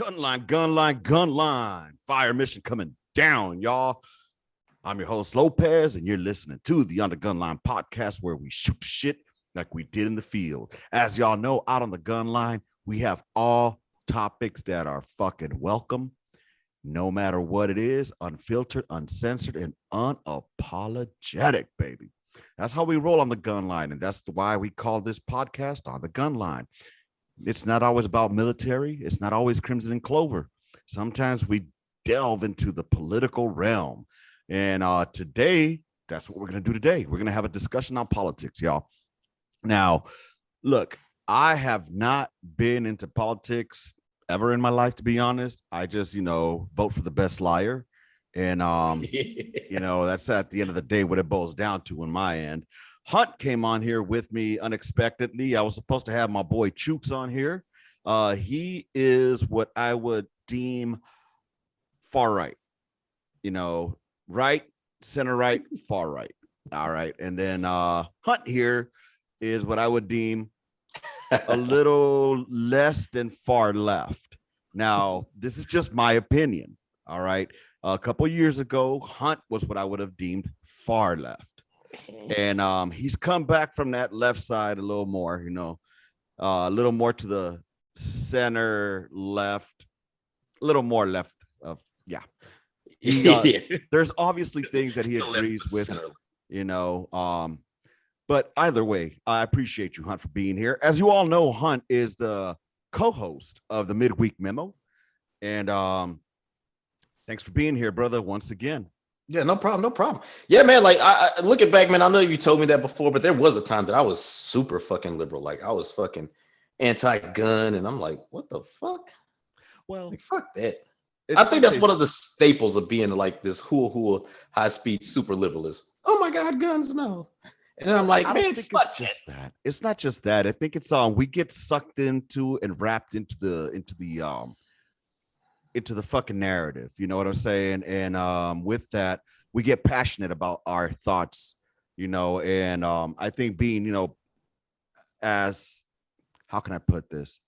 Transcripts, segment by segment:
Gunline. Fire mission coming down, y'all. I'm your host, Lopez, and you're listening to the Under Gunline podcast where we shoot the shit like we did in the field. As y'all know, out on the Gunline, we have all topics that are fucking welcome, no matter what it is, unfiltered, uncensored, and unapologetic, baby. That's how we roll on the Gunline, and that's why we call this podcast On the Gunline. It's not always about military. It's not always Crimson and Clover. Sometimes we delve into the political realm. And today, that's what we're going to do today. We're going to have a discussion on politics, y'all. Now, look, I have not been into politics ever in my life, to be honest. I just, vote for the best liar. And, that's at the end of the day what it boils down to on my end. Hunt came on here with me unexpectedly. I was supposed to have my boy Chooks on here. He is what I would deem far right, right, center right, far right. All right. And then Hunt here is what I would deem a little less than far left. Now, this is just my opinion. All right. A couple years ago, Hunt was what I would have deemed far left. And he's come back from that left side a little more, a little more to the center left, a little more left of, yeah. There's obviously things that he agrees with, but either way, I appreciate you, Hunt, for being here. As you all know, Hunt is the co-host of the Midweek Memo. And thanks for being here, brother, once again. Yeah, no problem. Yeah, man, like I looking back, man, I know you told me that before, but there was a time that I was super fucking liberal. Like I was fucking anti-gun, and I'm like, what the fuck? Well, like, fuck that. I think that's one of the staples of being like this hula high-speed super liberal is, oh my God, guns, no. And I'm like, man, fuck it's just that. It's not just that. I think it's we get sucked into and wrapped into the fucking narrative, you know what I'm saying? And with that, we get passionate about our thoughts, and I think being, as how can I put this?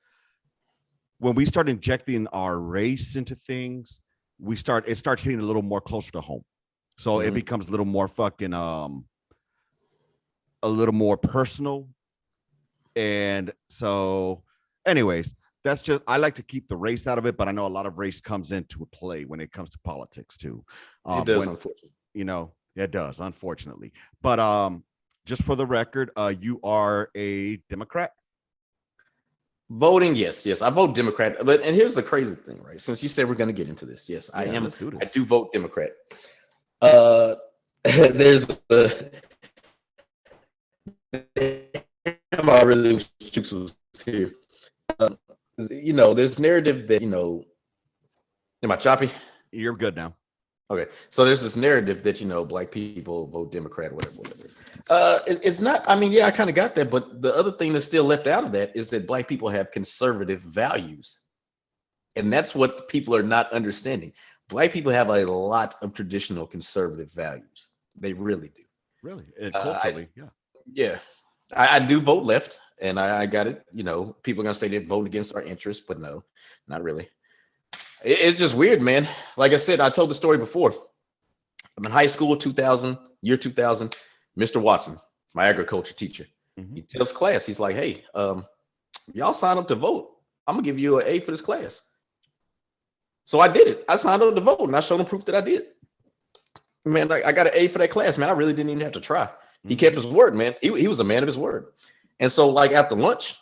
When we start injecting our race into things, it starts hitting a little more closer to home. So it becomes a little more fucking a little more personal. And so anyways, that's just, I like to keep the race out of it, but I know a lot of race comes into play when it comes to politics too. It does, unfortunately. It does, unfortunately. But just for the record, you are a Democrat? Voting, yes. I vote Democrat. And here's the crazy thing, right? Since you said we're going to get into this, yes, I am. I do vote Democrat. There's the I really wish Chooks was here. There's narrative that, am I choppy? You're good now. Okay. So there's this narrative that, black people vote Democrat, whatever. It's not, I kind of got that, but the other thing that's still left out of that is that black people have conservative values. And that's what people are not understanding. Black people have a lot of traditional conservative values. They really do. Really? Culturally, yeah. Yeah. I do vote left, and I got it. People are going to say they're voting against our interests, but no, not really. It's just weird, man. Like I said, I told the story before. I'm in high school, year 2000, Mr. Watson, my agriculture teacher. Mm-hmm. He tells class, he's like, hey, y'all sign up to vote. I'm going to give you an A for this class. So I did it. I signed up to vote, and I showed him proof that I did. Man, I got an A for that class, man. I really didn't even have to try. He kept his word, man. He was a man of his word. And so like after lunch,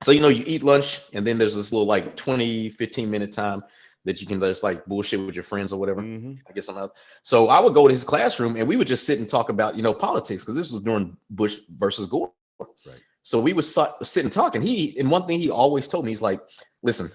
so, you eat lunch and then there's this little like 20, 15 minute time that you can just like bullshit with your friends or whatever. Mm-hmm. I guess something else. So I would go to his classroom and we would just sit and talk about, politics, because this was during Bush versus Gore. Right. So we would sit and talk. And one thing he always told me, he's like, listen,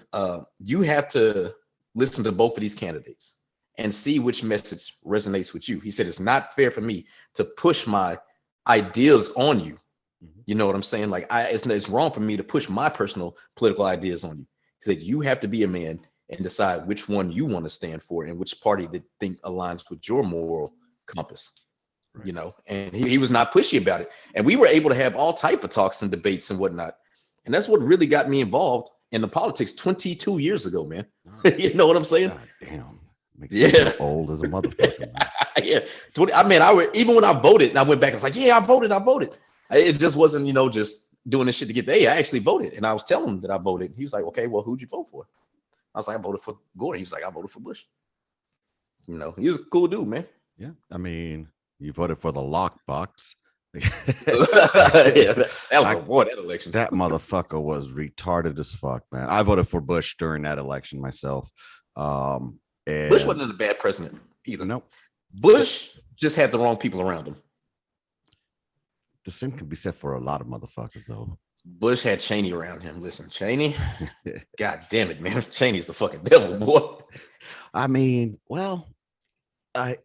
you have to listen to both of these candidates and see which message resonates with you. He said, it's not fair for me to push my ideas on you. Mm-hmm. You know what I'm saying? Like it's wrong for me to push my personal political ideas on you. He said, you have to be a man and decide which one you want to stand for and which party that think aligns with your moral compass. Right. And he was not pushy about it. And we were able to have all type of talks and debates and whatnot. And that's what really got me involved in the politics 22 years ago, man. You know what I'm saying? God damn. Makes me feel old as a motherfucker, man. Yeah. Even when I voted and I went back, I was like, yeah, I voted. It just wasn't, just doing this shit to get there. Hey, I actually voted. And I was telling him that I voted. He was like, okay, well, who'd you vote for? I was like, I voted for Gore. He was like, I voted for Bush. He was a cool dude, man. Yeah. I mean, you voted for the lockbox. That election. That motherfucker was retarded as fuck, man. I voted for Bush during that election myself. And Bush wasn't a bad president either. Nope. Bush just had the wrong people around him. The same can be said for a lot of motherfuckers, though. Bush had Cheney around him. Listen, Cheney, God damn it, man. Cheney's the fucking devil, boy. I mean, well, I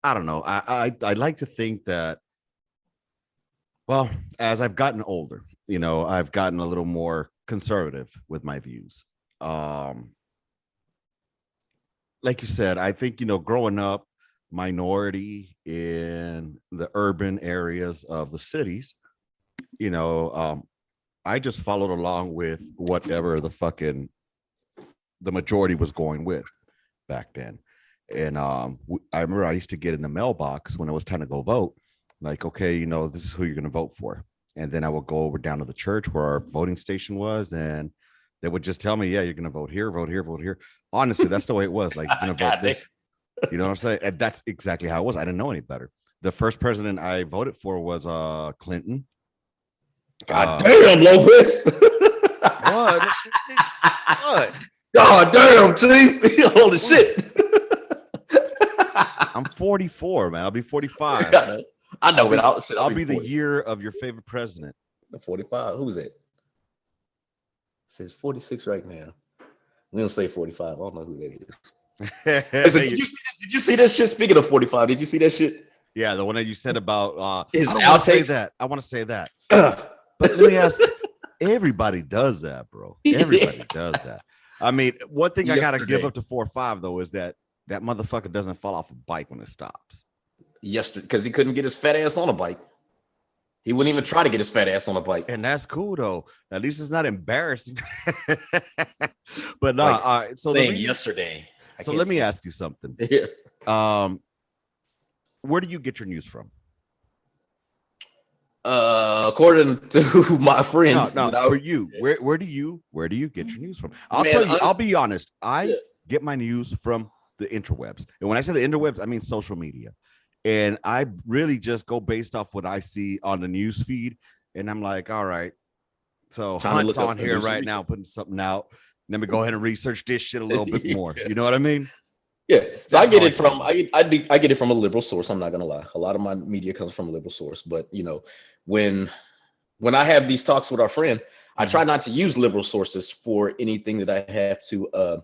don't know. I like to think that, well, as I've gotten older, I've gotten a little more conservative with my views. Like you said, I think, growing up minority in the urban areas of the cities, I just followed along with whatever the majority was going with back then. And I remember I used to get in the mailbox when it was time to go vote, like, okay, this is who you're going to vote for. And then I would go over down to the church where our voting station was, and they would just tell me, yeah, you're going to vote here, vote here, vote here. Honestly, that's the way it was. Like, you're going to vote this. You know what I'm saying? And that's exactly how it was. I didn't know any better. The first president I voted for was Clinton. God damn, Lopez. What? God damn, Chief. Holy shit. I'm 44, man. I'll be 45. I know, but I'll be the year of your favorite president. 45. Who's that? It says 46 right now. We don't say 45. I don't know who that is. Listen, did you see that shit? Speaking of 45, did you see that shit? Yeah, the one that you said about I want to say that. But let me ask, everybody does that, bro. Everybody does that. I mean, one thing I gotta give up to 4-5 though is that motherfucker doesn't fall off a bike when it stops. Yesterday, because he couldn't get his fat ass on a bike. He wouldn't even try to get his fat ass on a bike. And that's cool though. At least it's not embarrassing. But no, so yesterday. So let me ask you something. Yeah. Where do you get your news from? According to my friend. No, for you. Where do you get your news from? I'll be honest. I get my news from the interwebs. And when I say the interwebs, I mean social media. And I really just go based off what I see on the news feed. And I'm like, all right. So Hunt's on here right now putting something out. Let me go ahead and research this shit a little bit more. You know what I mean? Yeah. So I get it from I get it from a liberal source. I'm not gonna lie. A lot of my media comes from a liberal source. But when I have these talks with our friend, I try not to use liberal sources for anything that I have to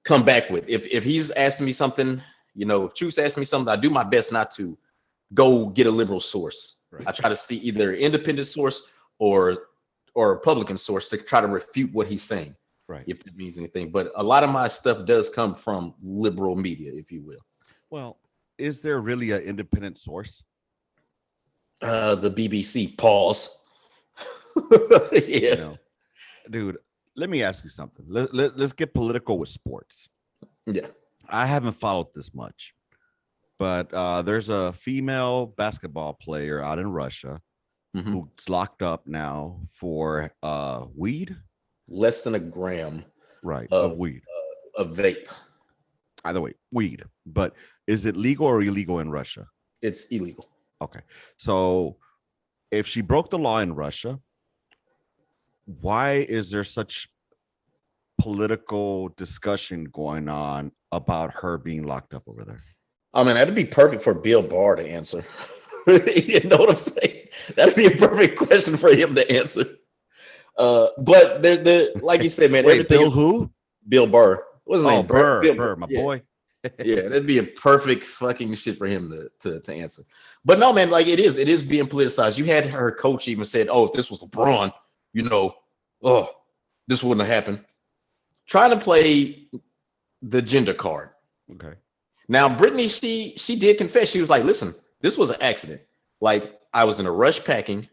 come back with. If he's asking me something, if Chooks asks me something, I do my best not to go get a liberal source. Right. I try to see either an independent source or a Republican source to try to refute what he's saying. Right. If it means anything. But a lot of my stuff does come from liberal media, if you will. Well, is there really an independent source? The BBC. Pause. Yeah. Dude, let me ask you something. Let's get political with sports. Yeah. I haven't followed this much, but there's a female basketball player out in Russia who's locked up now for weed. Less than a gram, right, of weed, of vape. Either way, weed. But is it legal or illegal in Russia? It's illegal. Okay, so if she broke the law in Russia, why is there such political discussion going on about her being locked up over there? I mean, that'd be perfect for Bill Barr to answer. You know what I'm saying? That'd be a perfect question for him to answer. But they're like you said, man. Wait, everything. Bill who? Bill Burr. What's his name? Burr, my boy. Yeah, that'd be a perfect fucking shit for him to answer. But no, man, like it is being politicized. You had her coach even said, "Oh, if this was LeBron, this wouldn't have happened." Trying to play the gender card. Okay. Now, Brittany, she did confess. She was like, "Listen, this was an accident. Like I was in a rush packing."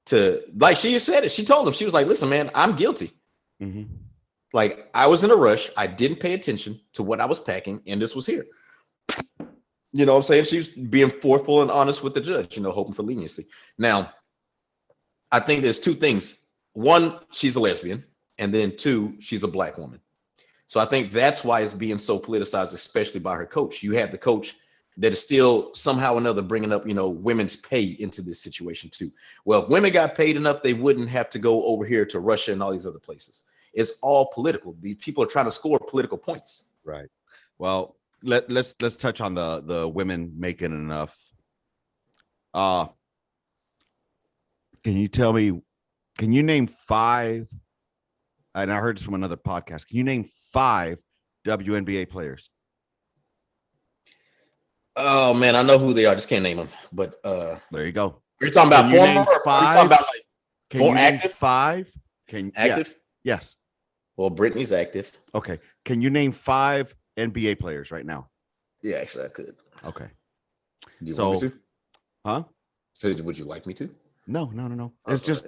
To like she said it. She told him, she was like, "Listen, man, I'm guilty. Mm-hmm. Like, I was in a rush. I didn't pay attention to what I was packing, and this was here. You know what I'm saying? She was being forthful and honest with the judge, hoping for leniency. Now, I think there's two things. One, she's a lesbian, and then two, she's a black woman. So I think that's why it's being so politicized, especially by her coach. You have the coach that is still somehow or another bringing up, women's pay into this situation too. Well, if women got paid enough, they wouldn't have to go over here to Russia and all these other places. It's all political. These people are trying to score political points. Right. Well, let's touch on the women making enough. Can you name 5? And I heard this from another podcast. Can you name 5 WNBA players? Oh man, I know who they are. I just can't name them. But there you go. You're talking about former, or 5? are you talking about like Can you active? name 5? Active? Yeah. Yes. Well, Brittany's active. Okay. Can you name 5 NBA players right now? Yeah, actually, I could. Okay. Do you want me to? Huh? So, would you like me to? No. It's just,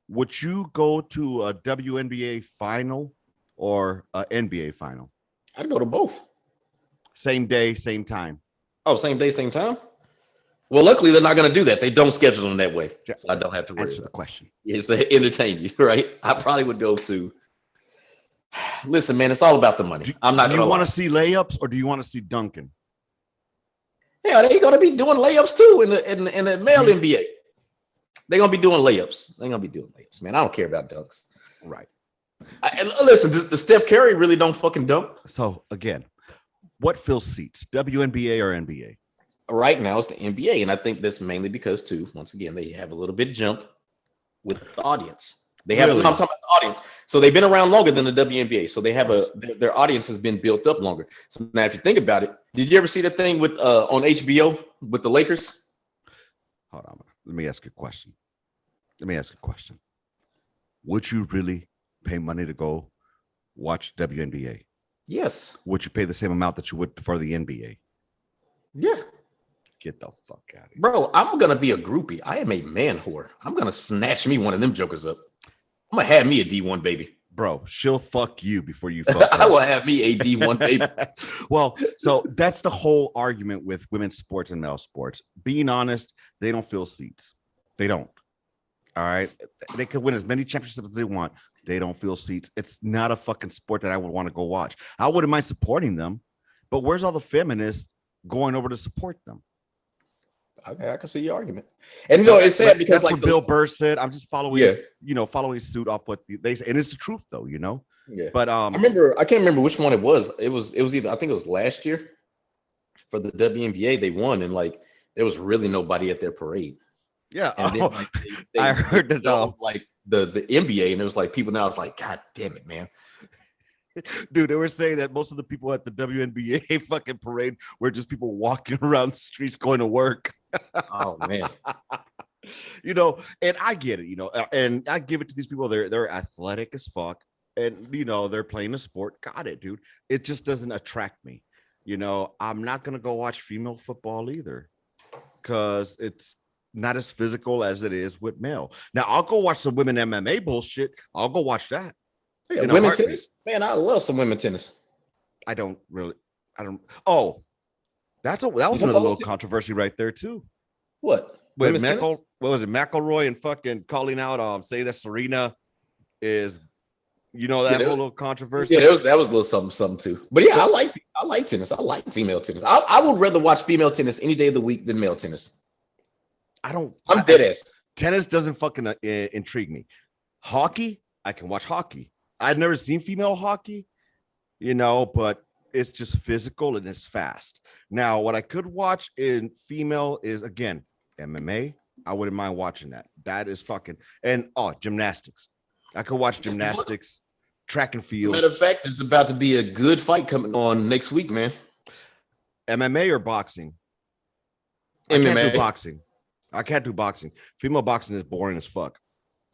would you go to a WNBA final or a NBA final? I'd go to both. Same day, same time. Oh, same day, same time? Well, luckily, they're not going to do that. They don't schedule them that way. So I don't have to worry. Answer the question. It's to entertain you, right? I probably would go to. Listen, man, it's all about the money. I'm not. Do you want to see layups or do you want to see dunking? Yeah, they're going to be doing layups too in the male NBA. They're going to be doing layups. They're going to be doing layups, man. I don't care about dunks. Right. Listen, the Steph Curry really don't fucking dunk. So again, what fills seats, WNBA or NBA? Right now it's the NBA, and I think that's mainly because too, once again, they have a little bit jump with the audience. They have, I'm talking about the audience. So they've been around longer than the WNBA. So they have their audience has been built up longer. So now, if you think about it, did you ever see that thing with on HBO with the Lakers? Hold on, let me ask you a question. Would you really pay money to go watch WNBA? Yes. Would you pay the same amount that you would for the NBA? Yeah. Get the fuck out of here. Bro, I'm going to be a groupie. I am a man whore. I'm going to snatch me one of them jokers up. I'm going to have me a D1 baby. Bro, she'll fuck you before you fuck her. I will have me a D1 baby. Well, so that's the whole argument with women's sports and male sports. Being honest, they don't fill seats. They don't. All right. They could win as many championships as they want. They don't fill seats. It's not a fucking sport that I would want to go watch. I wouldn't mind supporting them, but where's all the feminists going over to support them? Okay, I can see your argument. And it's sad because that's like what Bill Burr said. I'm just following, yeah. Following suit off what they say. And it's the truth though, Yeah. But I can't remember which one it was. It was either, I think it was last year for the WNBA, they won, and like there was really nobody at their parade. Yeah. And then, like, they I heard that like the NBA, and it was like people now, it's like, God damn it, man. Dude, they were saying that most of the people at the WNBA fucking parade were just people walking around the streets going to work. Oh man. And I get it, and I give it to these people. They're athletic as fuck, and they're playing a sport. Got it, dude. It just doesn't attract me. I'm not gonna go watch female football either, because it's not as physical as it is with male. Now I'll go watch some women MMA bullshit. I'll go watch that. Yeah, women tennis, man. I love some women tennis. I don't. Oh, that was another little controversy right there too. What? What was it? McElroy and fucking calling out, say that Serena is, that whole little controversy. Yeah, that was a little something too. But yeah, I like tennis. I like female tennis. I would rather watch female tennis any day of the week than male tennis. I'm dead ass. Tennis doesn't fucking intrigue me. Hockey, I can watch hockey. I've never seen female hockey, but it's just physical and it's fast. Now, what I could watch in female is, again, MMA. I wouldn't mind watching that. That is fucking, and gymnastics. I could watch gymnastics, track and field. Matter of fact, there's about to be a good fight coming on next week, man. MMA or boxing? MMA. I can't do boxing. Female boxing is boring as fuck.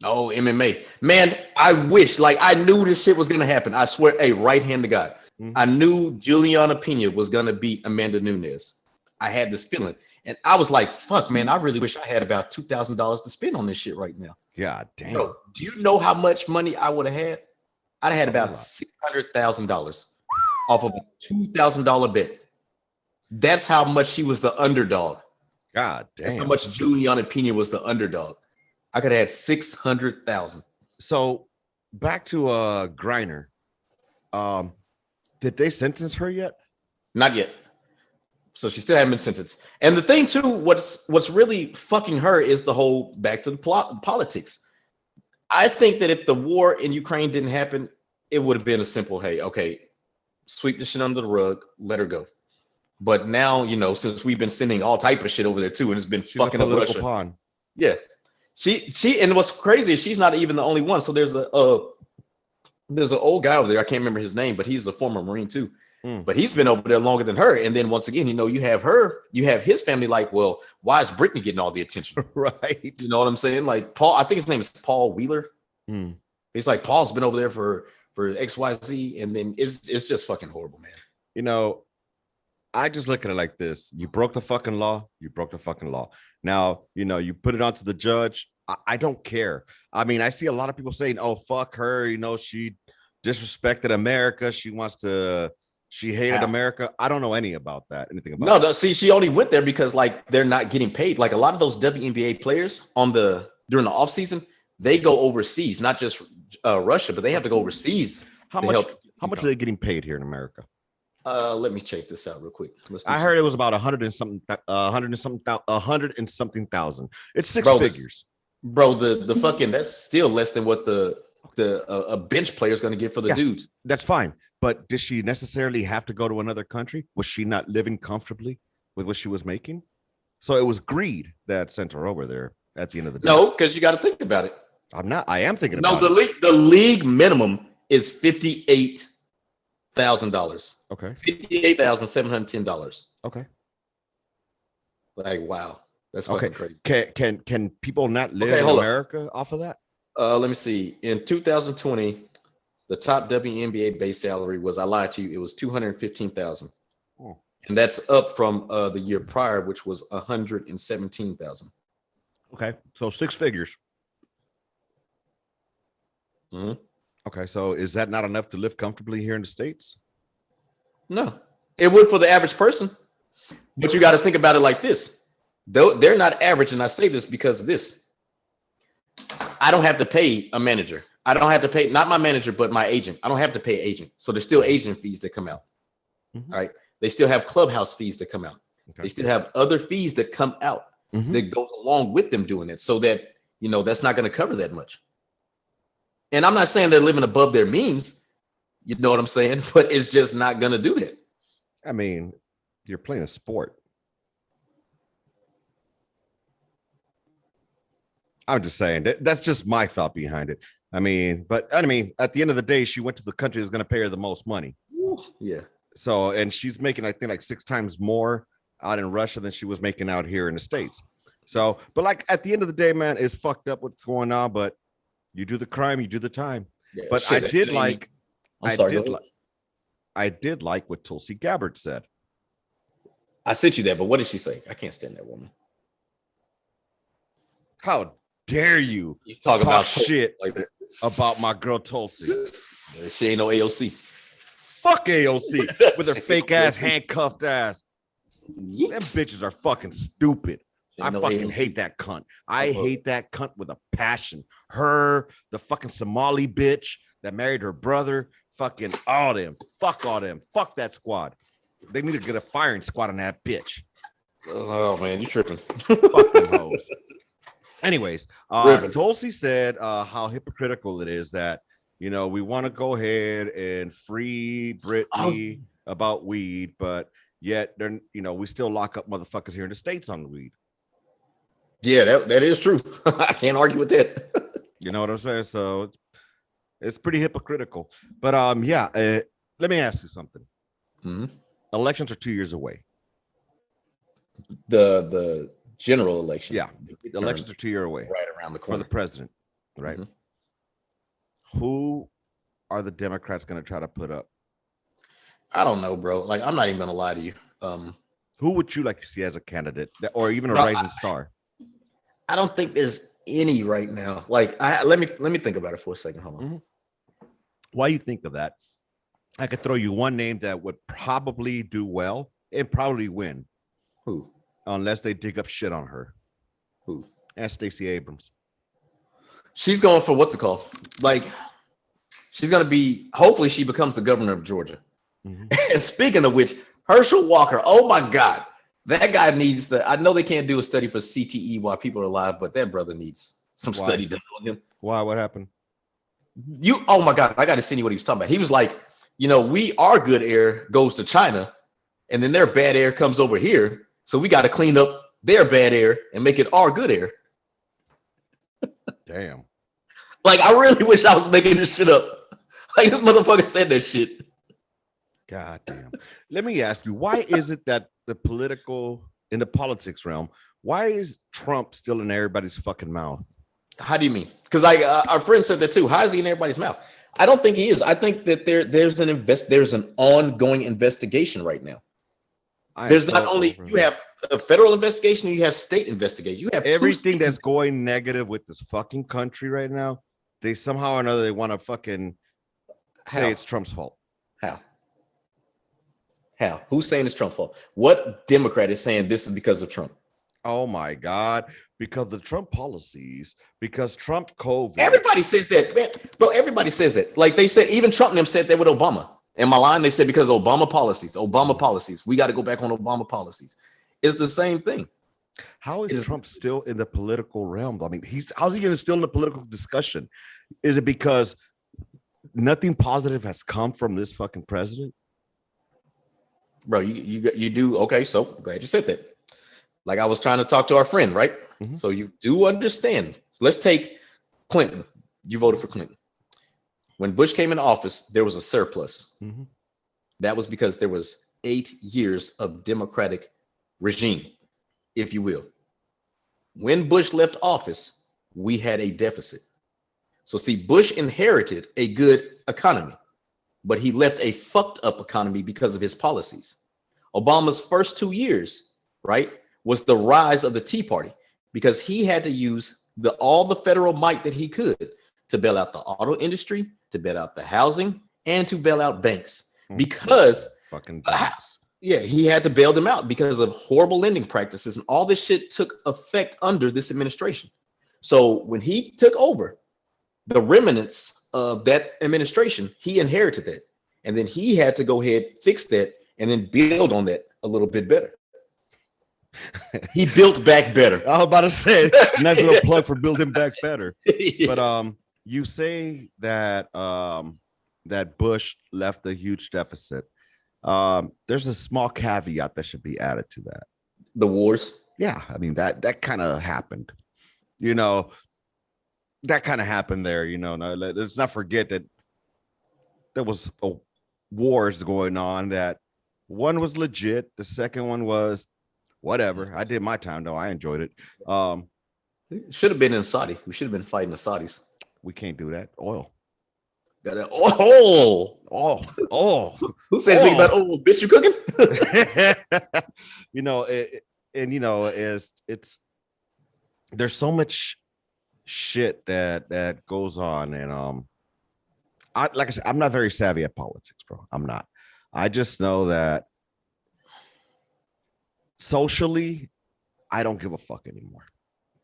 Oh, MMA. Man, I wish, I knew this shit was going to happen. I swear, right hand to God. Mm-hmm. I knew Juliana Pena was going to beat Amanda Nunes. I had this feeling, and I was like, "Fuck, man! I really wish I had about $2,000 to spend on this shit right now." God damn. Bro, do you know how much money I would have had? I'd have had A about lot. $600,000 off of a $2,000 bet. That's how much she was the underdog. God That's how damn. much Juliana Pena was the underdog. I could have had 600,000. So back to Griner. Did they sentence her yet? Not yet. So she still hasn't been sentenced. And the thing too, what's really fucking her is the whole back to the politics. I think that if the war in Ukraine didn't happen, it would have been a simple, hey, okay, sweep the shit under the rug, let her go. But now, you know, since we've been sending all type of shit over there too, and it's been She's fucking a up political Russia. pawn. Yeah, she, and what's crazy is she's not even the only one. So there's an old guy over there. I can't remember his name, but he's a former Marine too. But he's been over there longer than her. And then once again, you know, you have his family like, well, why is Brittany getting all the attention? Right. You know what I'm saying? Like Paul, I think his name is Paul Wheeler. He's like, Paul's been over there for XYZ, and then it's just fucking horrible, man. You know, I just look at it like this. You broke the fucking law. You broke the fucking law. Now, you know, you put it onto the judge. I don't care. I mean, I see a lot of people saying, oh, fuck her. You know, she disrespected America. She hated America. I don't know anything about that. No, see, she only went there because like they're not getting paid. Like a lot of those WNBA players during the off season, they go overseas, not just Russia, but they have to go overseas. How much are they getting paid here in America? Let me check this out real quick. I heard it was about 100 and something thousand. It's six figures. Bro, the fucking that's still less than what a bench player is going to get for the dudes. That's fine. But did she necessarily have to go to another country? Was she not living comfortably with what she was making? So it was greed that sent her over there at the end of the day. No, because you got to think about it. I am thinking about it. No, the league minimum is $58,000. Okay. $58,710. Okay. Like, wow. That's fucking crazy. Can people not live in America off of that? Let me see. In 2020, the top WNBA base salary was, I lied to you, it was $215,000. Oh. And that's up from the year prior, which was $117,000. Okay. So six figures. Mm-hmm. Okay. So is that not enough to live comfortably here in the States? No. It would for the average person. But you got to think about it like this. Though they're not average, and I say this because of this. I don't have to pay a manager. I don't have to pay, not my manager, but my agent. I don't have to pay an agent. So there's still agent fees that come out. Mm-hmm. All right. They still have clubhouse fees that come out. Okay. They still have other fees that come out that goes along with them doing it. So that, you know, that's not going to cover that much. And I'm not saying they're living above their means. You know what I'm saying? But it's just not going to do that. I mean, you're playing a sport. I'm just saying that's just my thought behind it. I mean, at the end of the day, she went to the country that's going to pay her the most money. Yeah. So, and she's making, I think, like 6 times more out in Russia than she was making out here in the States. So, but like at the end of the day, man, it's fucked up what's going on. But you do the crime, you do the time. Yeah, but I did like what Tulsi Gabbard said. I sent you that, but what did she say? I can't stand that woman. How dare you talk about shit like that about my girl Tulsi? She ain't no AOC. Fuck AOC with her fake ass handcuffed ass. Them bitches are fucking stupid. I fucking hate that cunt. I hate that cunt with a passion. Her, the fucking Somali bitch that married her brother, fucking all them. Fuck all them. Fuck that squad. They need to get a firing squad on that bitch. Oh man, you tripping. Fuck them hoes. Anyways, Tulsi said how hypocritical it is that, you know, we want to go ahead and free Britney about weed, but yet they're, you know, we still lock up motherfuckers here in the States on weed. Yeah, that is true. I can't argue with that. You know what I'm saying? So it's pretty hypocritical. But let me ask you something. Mm-hmm. Elections are 2 years away. The general election. Yeah, the elections are 2 years away. Right around the corner. For the president, right? Mm-hmm. Who are the Democrats going to try to put up? I don't know, bro. Like, I'm not even going to lie to you. Who would you like to see as a candidate, or even a Bro, rising star? I don't think there's any right now. Like, let me think about it for a second. Hold on. Mm-hmm. Why do you think of that? I could throw you one name that would probably do well and probably win. Who? Unless they dig up shit on her. Who? Ask Stacey Abrams. She's going for what's it called? Like, she's going to be, hopefully she becomes the governor of Georgia. Mm-hmm. And speaking of which, Herschel Walker, oh my God, that guy needs to, I know they can't do a study for CTE while people are alive, but that brother needs some study done on him. Why? What happened? Oh my God, I got to send you what he was talking about. He was like, our good air goes to China and then their bad air comes over here. So we got to clean up their bad air and make it our good air. Damn. Like, I really wish I was making this shit up. Like, this motherfucker said that shit. God damn. Let me ask you, why is it that in the politics realm, why is Trump still in everybody's fucking mouth? How do you mean? Because our friend said that too. How is he in everybody's mouth? I don't think he is. I think that there's an ongoing investigation right now. There's not only you have a federal investigation, you have state investigation. You have everything that's going negative with this fucking country right now. They somehow or another they want to fucking say it's Trump's fault. How? Who's saying it's Trump's fault? What Democrat is saying this is because of Trump? Oh my God. Because of Trump policies, because Trump COVID. Everybody says that, man. Bro, everybody says that. Like they said, even Trump and them said that with Obama. In my line, they said because of Obama policies. We got to go back on Obama policies. It's the same thing. How is Trump still in the political realm? I mean, how's he still in the political discussion? Is it because nothing positive has come from this fucking president? Bro, you do. Okay, so glad you said that. Like I was trying to talk to our friend, right? Mm-hmm. So you do understand. So let's take Clinton. You voted for Clinton. When Bush came into office, there was a surplus. Mm-hmm. That was because there was 8 years of Democratic regime, if you will. When Bush left office, we had a deficit. So see, Bush inherited a good economy, but he left a fucked up economy because of his policies. Obama's first 2 years, right, was the rise of the Tea Party because he had to use all the federal might that he could to bail out the auto industry, to bail out the housing, and to bail out banks. Because fucking banks. He had to bail them out because of horrible lending practices, and all this shit took effect under this administration. So when he took over, the remnants of that administration, he inherited that, and then he had to go ahead, fix that, and then build on that a little bit better. He built back better. I was about to say, nice little plug for building back better. But you say that that Bush left a huge deficit. There's a small caveat that should be added to that. The wars. Yeah, I mean that kind of happened. That kind of happened there. Let's not forget that there was wars going on. That one was legit. The second one was whatever. I did my time though. I enjoyed it. Should have been in Saudi. We should have been fighting the Saudis. We can't do that. Oil. Got it. Oh. Who said anything about bitch you cooking? It's there's so much shit that goes on, and like I said, I'm not very savvy at politics, bro. I'm not. I just know that socially, I don't give a fuck anymore.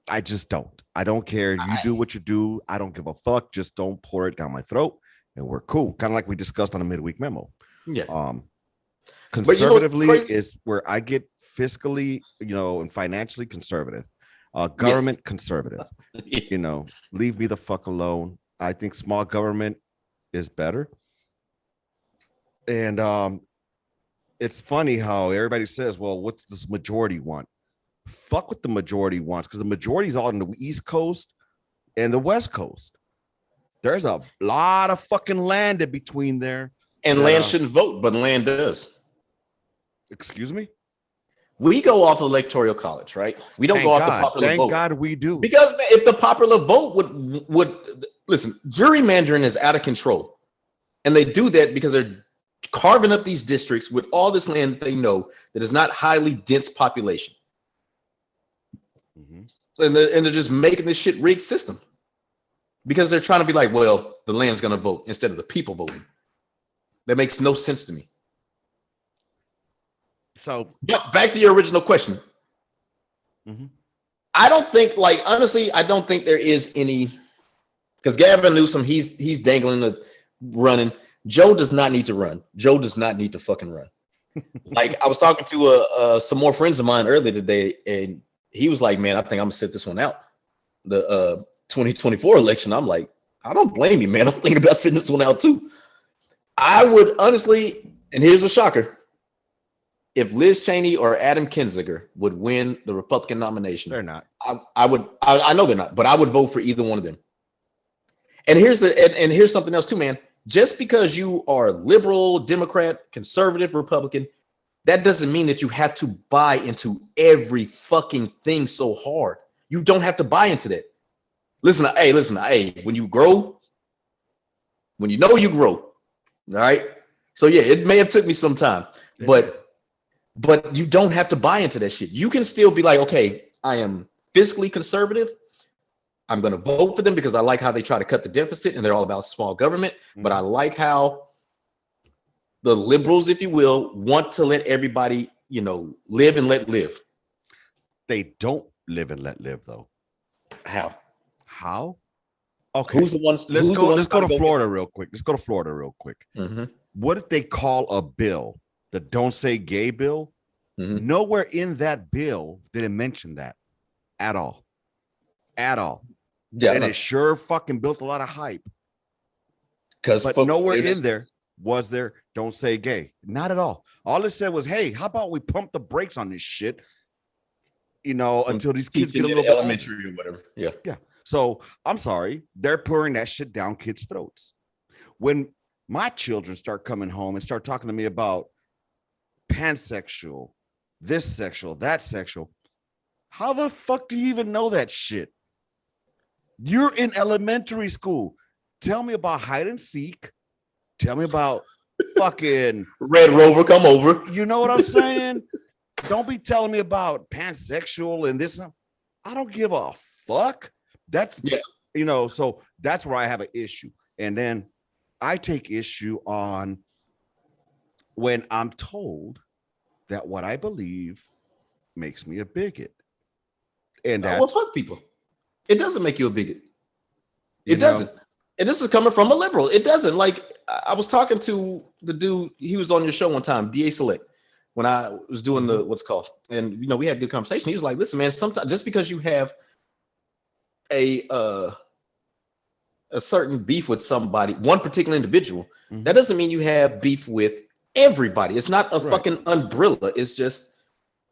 I just don't. I don't care. You do what you do. I don't give a fuck. Just don't pour it down my throat, and we're cool. Kind of like we discussed on a midweek memo. Yeah. Conservatively is where I get fiscally, and financially conservative. Government conservative. Leave me the fuck alone. I think small government is better. And it's funny how everybody says, well, what's this majority want? Fuck what the majority wants, because the majority is all on the East Coast and the West Coast. There's a lot of fucking land in between there. And land shouldn't vote, but land does. Excuse me? We go off electoral college, right? We don't go off the popular vote. Thank God we do. Because if the popular vote would listen, gerrymandering is out of control. And they do that because they're carving up these districts with all this land that they know that is not highly dense population. Mm-hmm. And they're just making this shit rigged system because they're trying to be like, well, the land's going to vote instead of the people voting. That makes no sense to me. So, but back to your original question. mm-hmm. I don't think, like, honestly, I don't think there is any, because Gavin Newsom, he's dangling the running. Joe does not need to run. Joe does not need to fucking run. Like, I was talking to some more friends of mine earlier today, and he was like, man, I think I'm gonna sit this one out. The 2024 election. I'm like, I don't blame you, man. I'm thinking about sitting this one out too. I would honestly, and here's a shocker. If Liz Cheney or Adam Kinzinger would win the Republican nomination, they're not. I know they're not, but I would vote for either one of them. And here's something else too, man. Just because you are liberal, Democrat, conservative, Republican, that doesn't mean that you have to buy into every fucking thing so hard. You don't have to buy into that. Listen, when you grow, when you know you grow, all right? So yeah, it may have took me some time, but you don't have to buy into that shit. You can still be like, okay, I am fiscally conservative. I'm going to vote for them because I like how they try to cut the deficit and they're all about small government. Mm-hmm. But I like how the liberals, if you will, want to let everybody, live and let live. They don't live and let live, though. How? Okay. Who's the ones? Let's go to Florida real quick. Mm-hmm. What if they call a bill the Don't Say Gay bill? Mm-hmm. Nowhere in that bill did it mention that at all. Yeah, and it sure fucking built a lot of hype. But nowhere in there was there Don't Say Gay. Not at all. All it said was, hey, how about we pump the brakes on this shit? Until these kids get a little bit elementary or whatever. Yeah. Yeah. So I'm sorry, they're pouring that shit down kids' throats. When my children start coming home and start talking to me about pansexual, this sexual, that sexual, how the fuck do you even know that shit? You're in elementary school. Tell me about hide and seek. Tell me about fucking Red Rover, come over. You know what I'm saying? Don't be telling me about pansexual and this. I don't give a fuck. That's, so that's where I have an issue. And then I take issue on when I'm told that what I believe makes me a bigot. And that, well, fuck people. It doesn't make you a bigot. It doesn't. And this is coming from a liberal. It doesn't. Like, I was talking to the dude, he was on your show one time, DA Select, when I was doing the what's called. And we had a good conversation. He was like, listen, man, sometimes just because you have a certain beef with somebody, one particular individual, that doesn't mean you have beef with everybody. It's not a fucking umbrella. It's just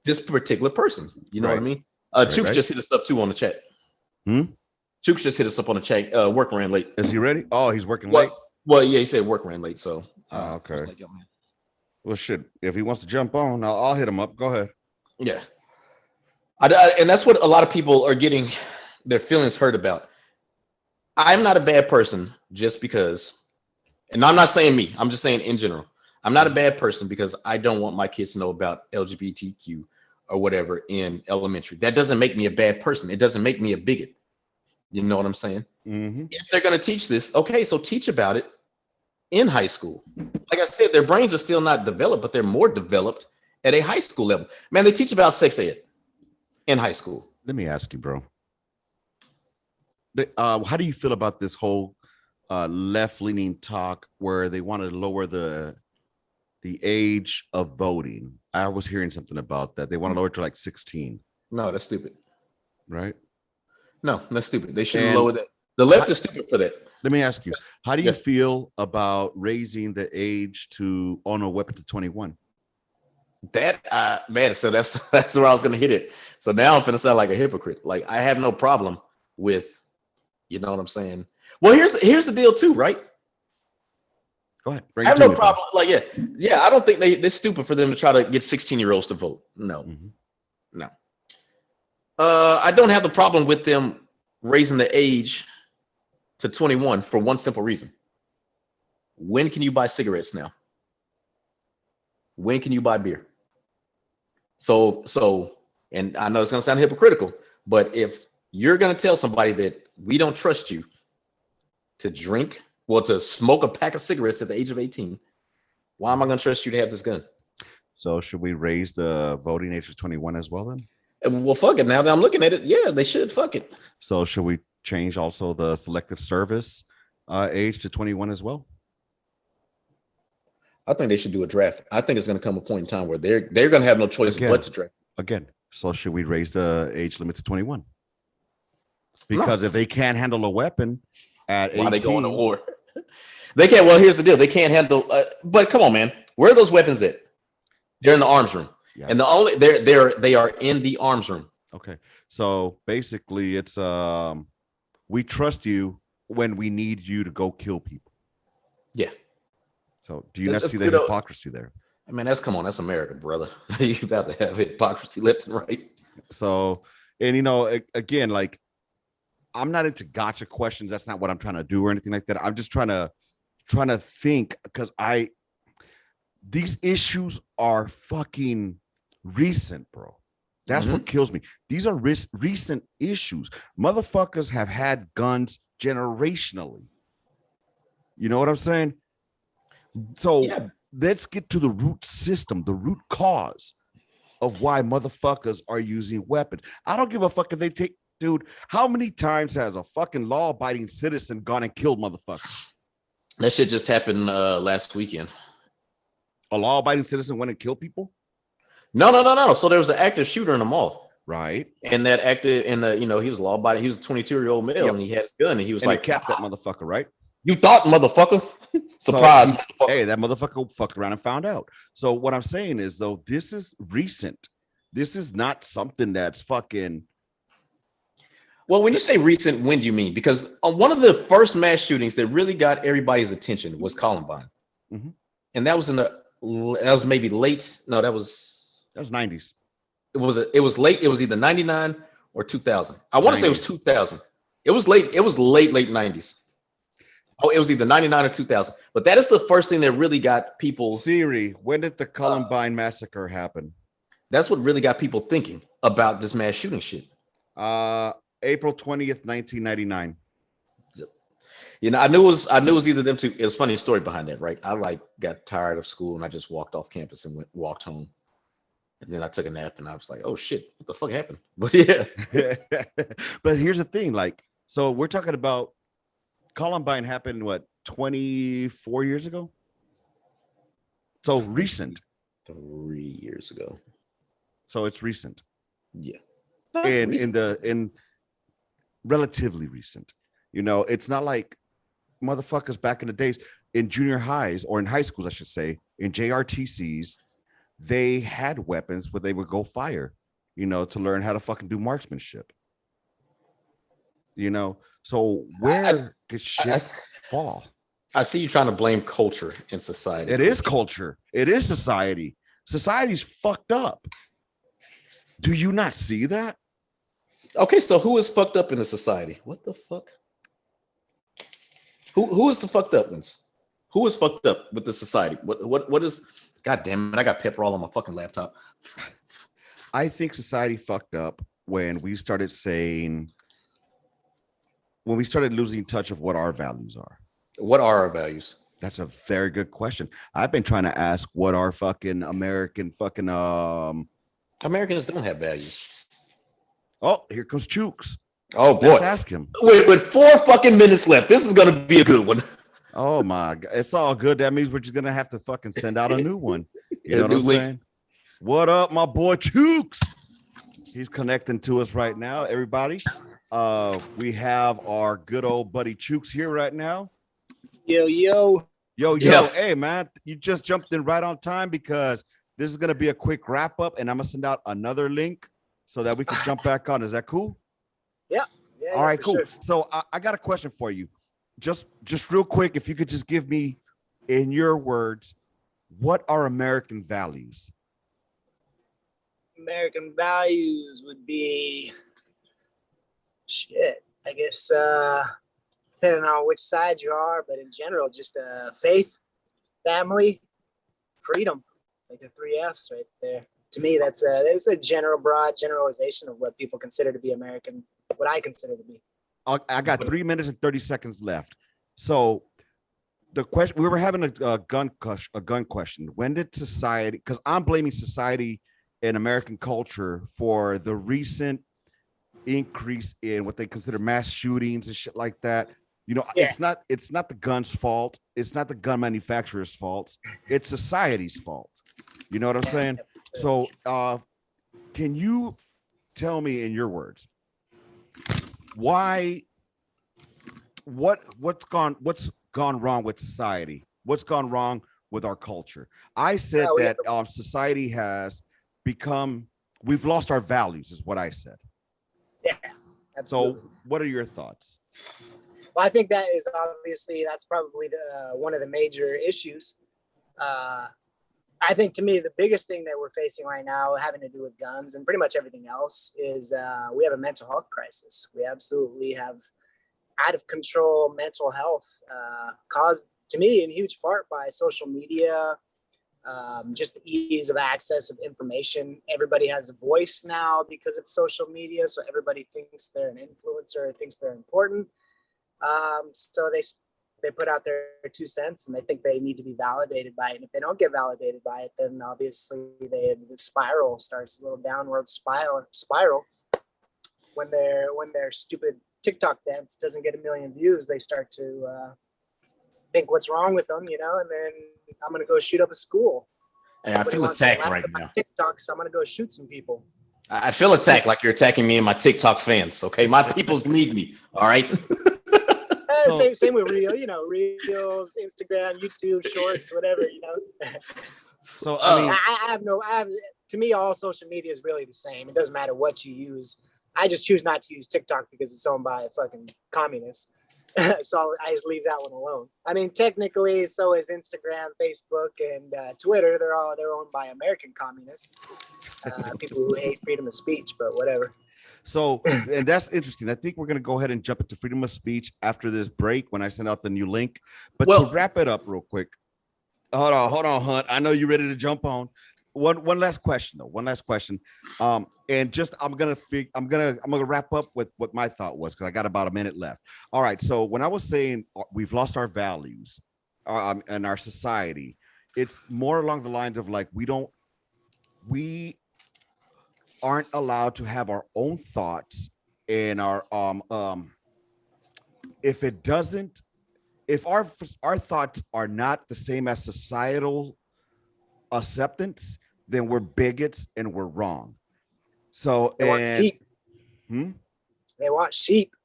this particular person. You know what I mean? Chooks just hit us up too on the chat. Chooks just hit us up on the chat. Work ran late. Is he ready? Oh, he's working late. Well, yeah, he said work ran late. So okay. Like, yo, man. Well, shit. If he wants to jump on, I'll hit him up. Go ahead. Yeah. And that's what a lot of people are getting their feelings hurt about. I'm not a bad person just because, and I'm not saying me, I'm just saying in general. I'm not a bad person because I don't want my kids to know about LGBTQ or whatever in elementary. That doesn't make me a bad person. It doesn't make me a bigot. You know what I'm saying? If they're going to teach this, okay, so teach about it in high school. Like I said, their brains are still not developed, but they're more developed at a high school level. Man, they teach about sex ed in high school. Let me ask you, bro. How do you feel about this whole left-leaning talk where they want to lower the age of voting? I was hearing something about that. They want to lower it to like 16. No, that's stupid. Right? No, that's stupid. They shouldn't lower that. The left is stupid for that. Let me ask you, how do you feel about raising the age to own a weapon to 21? That man, so that's where I was gonna hit it. So now I'm finna sound like a hypocrite. Like, I have no problem with, you know what I'm saying? Well, here's the deal too, right? Go ahead. I have no problem. Like, yeah, I don't think they're stupid for them to try to get 16-year-olds to vote. No. No. I don't have the problem with them raising the age to 21 for one simple reason. When can you buy cigarettes now? when can you buy beer? So, and I know it's gonna sound hypocritical, but if you're gonna tell somebody that we don't trust you to drink, well, to smoke a pack of cigarettes at the age of 18, why am I gonna trust you to have this gun? So should we raise the voting age to 21 as well then? Well, fuck it. Now that I'm looking at it, yeah, they should. Fuck it. So should we change also the selective service age to 21 as well? I think they should do a draft. I think it's going to come a point in time where they're going to have no choice but to draft. Again, so should we raise the age limit to 21? Because if they can't handle a weapon at 18, why they going to war? They can't. Well, here's the deal: they can't handle. But come on, man, where are those weapons at? They're in the arms room, and they are in the arms room. Okay, so basically, it's we trust you when we need you to go kill people. Yeah. So do you not see the hypocrisy there? I mean, that's America, brother. You about to have hypocrisy left and right. So, and again, like, I'm not into gotcha questions. That's not what I'm trying to do or anything like that. I'm just trying to think, because these issues are fucking recent, bro. That's what kills me. These are recent issues. Motherfuckers have had guns generationally. You know what I'm saying? So let's get to the root system, the root cause of why motherfuckers are using weapons. I don't give a fuck if they take, dude, how many times has a fucking law-abiding citizen gone and killed motherfuckers? That shit just happened last weekend. A law-abiding citizen went and killed people? No. So there was an active shooter in the mall. Right. And that active, he was law-abiding. He was a 22-year-old male, and he had his gun, and he was like, capped that motherfucker, right? You thought, motherfucker. Surprise. So, hey, that motherfucker fucked around and found out. So what I'm saying is, though, this is recent. This is not something that's fucking. Well, when you say recent, when do you mean? Because one of the first mass shootings that really got everybody's attention was Columbine. Mm-hmm. And that was maybe late. No, that was 90s. It was late. It was either 99 or 2000. I want to say it was 2000. It was late 90s. Oh, it was either 99 or 2000. But that is the first thing that really got people. Siri, when did the Columbine massacre happen? That's what really got people thinking about this mass shooting shit. April 20th, 1999. I knew it was either them two. It was a funny story behind that, right? I got tired of school and I just walked off campus and walked home. And then I took a nap and I was like, oh shit, what the fuck happened? But yeah. But here's the thing, so we're talking about Columbine happened, 24 years ago? So recent. 3 years ago. So it's recent. Yeah. In relatively recent. It's not like motherfuckers back in the days in junior highs, or in high schools, I should say, in JRTCs, they had weapons where they would go fire, to learn how to fucking do marksmanship. So where did shit fall? I see you trying to blame culture in society. It is culture. It is society. Society's fucked up. Do you not see that? Okay, so who is fucked up in the society? What the fuck? Who is the fucked up ones? Who is fucked up with the society? What is? God damn it! I got pepper all on my fucking laptop. I think society fucked up when we started losing touch of what our values are. What are our values? That's a very good question. I've been trying to ask what our fucking American fucking Americans don't have values. Oh, here comes Chooks. Oh boy. Let's ask him. With 4 fucking minutes left, this is gonna be a good one. Oh my God. It's all good. That means we're just gonna have to fucking send out a new one. You know what I'm saying? What up, my boy Chooks? He's connecting to us right now, everybody. We have our good old buddy Chooks here right now. Yo. Yeah. Hey man, you just jumped in right on time, because this is gonna be a quick wrap up, and I'm gonna send out another link so that we can jump back on. Is that cool? Yeah. All right, cool. Sure. So I got a question for you. Just real quick, if you could just give me, in your words, what are American values? American values would be I guess depending on which side you are, but in general, just faith, family, freedom. like the three F's right there. To me, that's a broad generalization of what people consider to be American, what I consider to be. I got 3 minutes and 30 seconds left. So the question, we were having a gun question. When did society, because I'm blaming society and American culture for the recent increase in what they consider mass shootings and shit like that. You know, Yeah. it's not the gun's fault. It's not the gun manufacturer's fault. It's society's fault. You know what I'm saying? So can you tell me in your words what's gone wrong with society? What's gone wrong with our culture? I said that society has become, we've lost our values, is what I said. Yeah, absolutely. So what are your thoughts? Well, I think that is obviously, that's probably one of the major issues. I think, to me, the biggest thing that we're facing right now, having to do with guns and pretty much everything else, is we have a mental health crisis. We absolutely have out of control mental health, caused, to me, in huge part by social media, just the ease of access of information. Everybody has a voice now because of social media, so everybody thinks they're an influencer, thinks they're important. So they put out their 2 cents and they think they need to be validated by it. And if they don't get validated by it, then obviously the spiral starts, a little downward spiral. When their stupid TikTok dance doesn't get 1 million views, they start to think what's wrong with them, you know, and then I'm going to go shoot up a school. Hey, I feel attacked right now. TikTok, so I'm going to go shoot some people. I feel attacked, like you're attacking me and my TikTok fans. Okay, my peoples need me. All right. Same with Reels, you know, Reels, Instagram, YouTube, Shorts, whatever, you know. So I mean, to me, all social media is really the same. It doesn't matter what you use. I just choose not to use TikTok because it's owned by a fucking communist. So I just leave that one alone. I mean, technically, so is Instagram, Facebook, and Twitter. They're owned by American communists, people who hate freedom of speech, but whatever. So, and that's interesting. I think we're going to go ahead and jump into freedom of speech after this break when I send out the new link. But to wrap it up real quick, hold on, Hunt. I know you're ready to jump on. One last question though. One last question. And just I'm gonna wrap up with what my thought was, because I got about a minute left. All right. So when I was saying we've lost our values and our society, it's more along the lines of like we aren't allowed to have our own thoughts and our if our thoughts are not the same as societal acceptance, then we're bigots and we're wrong. So they want sheep. They want sheep.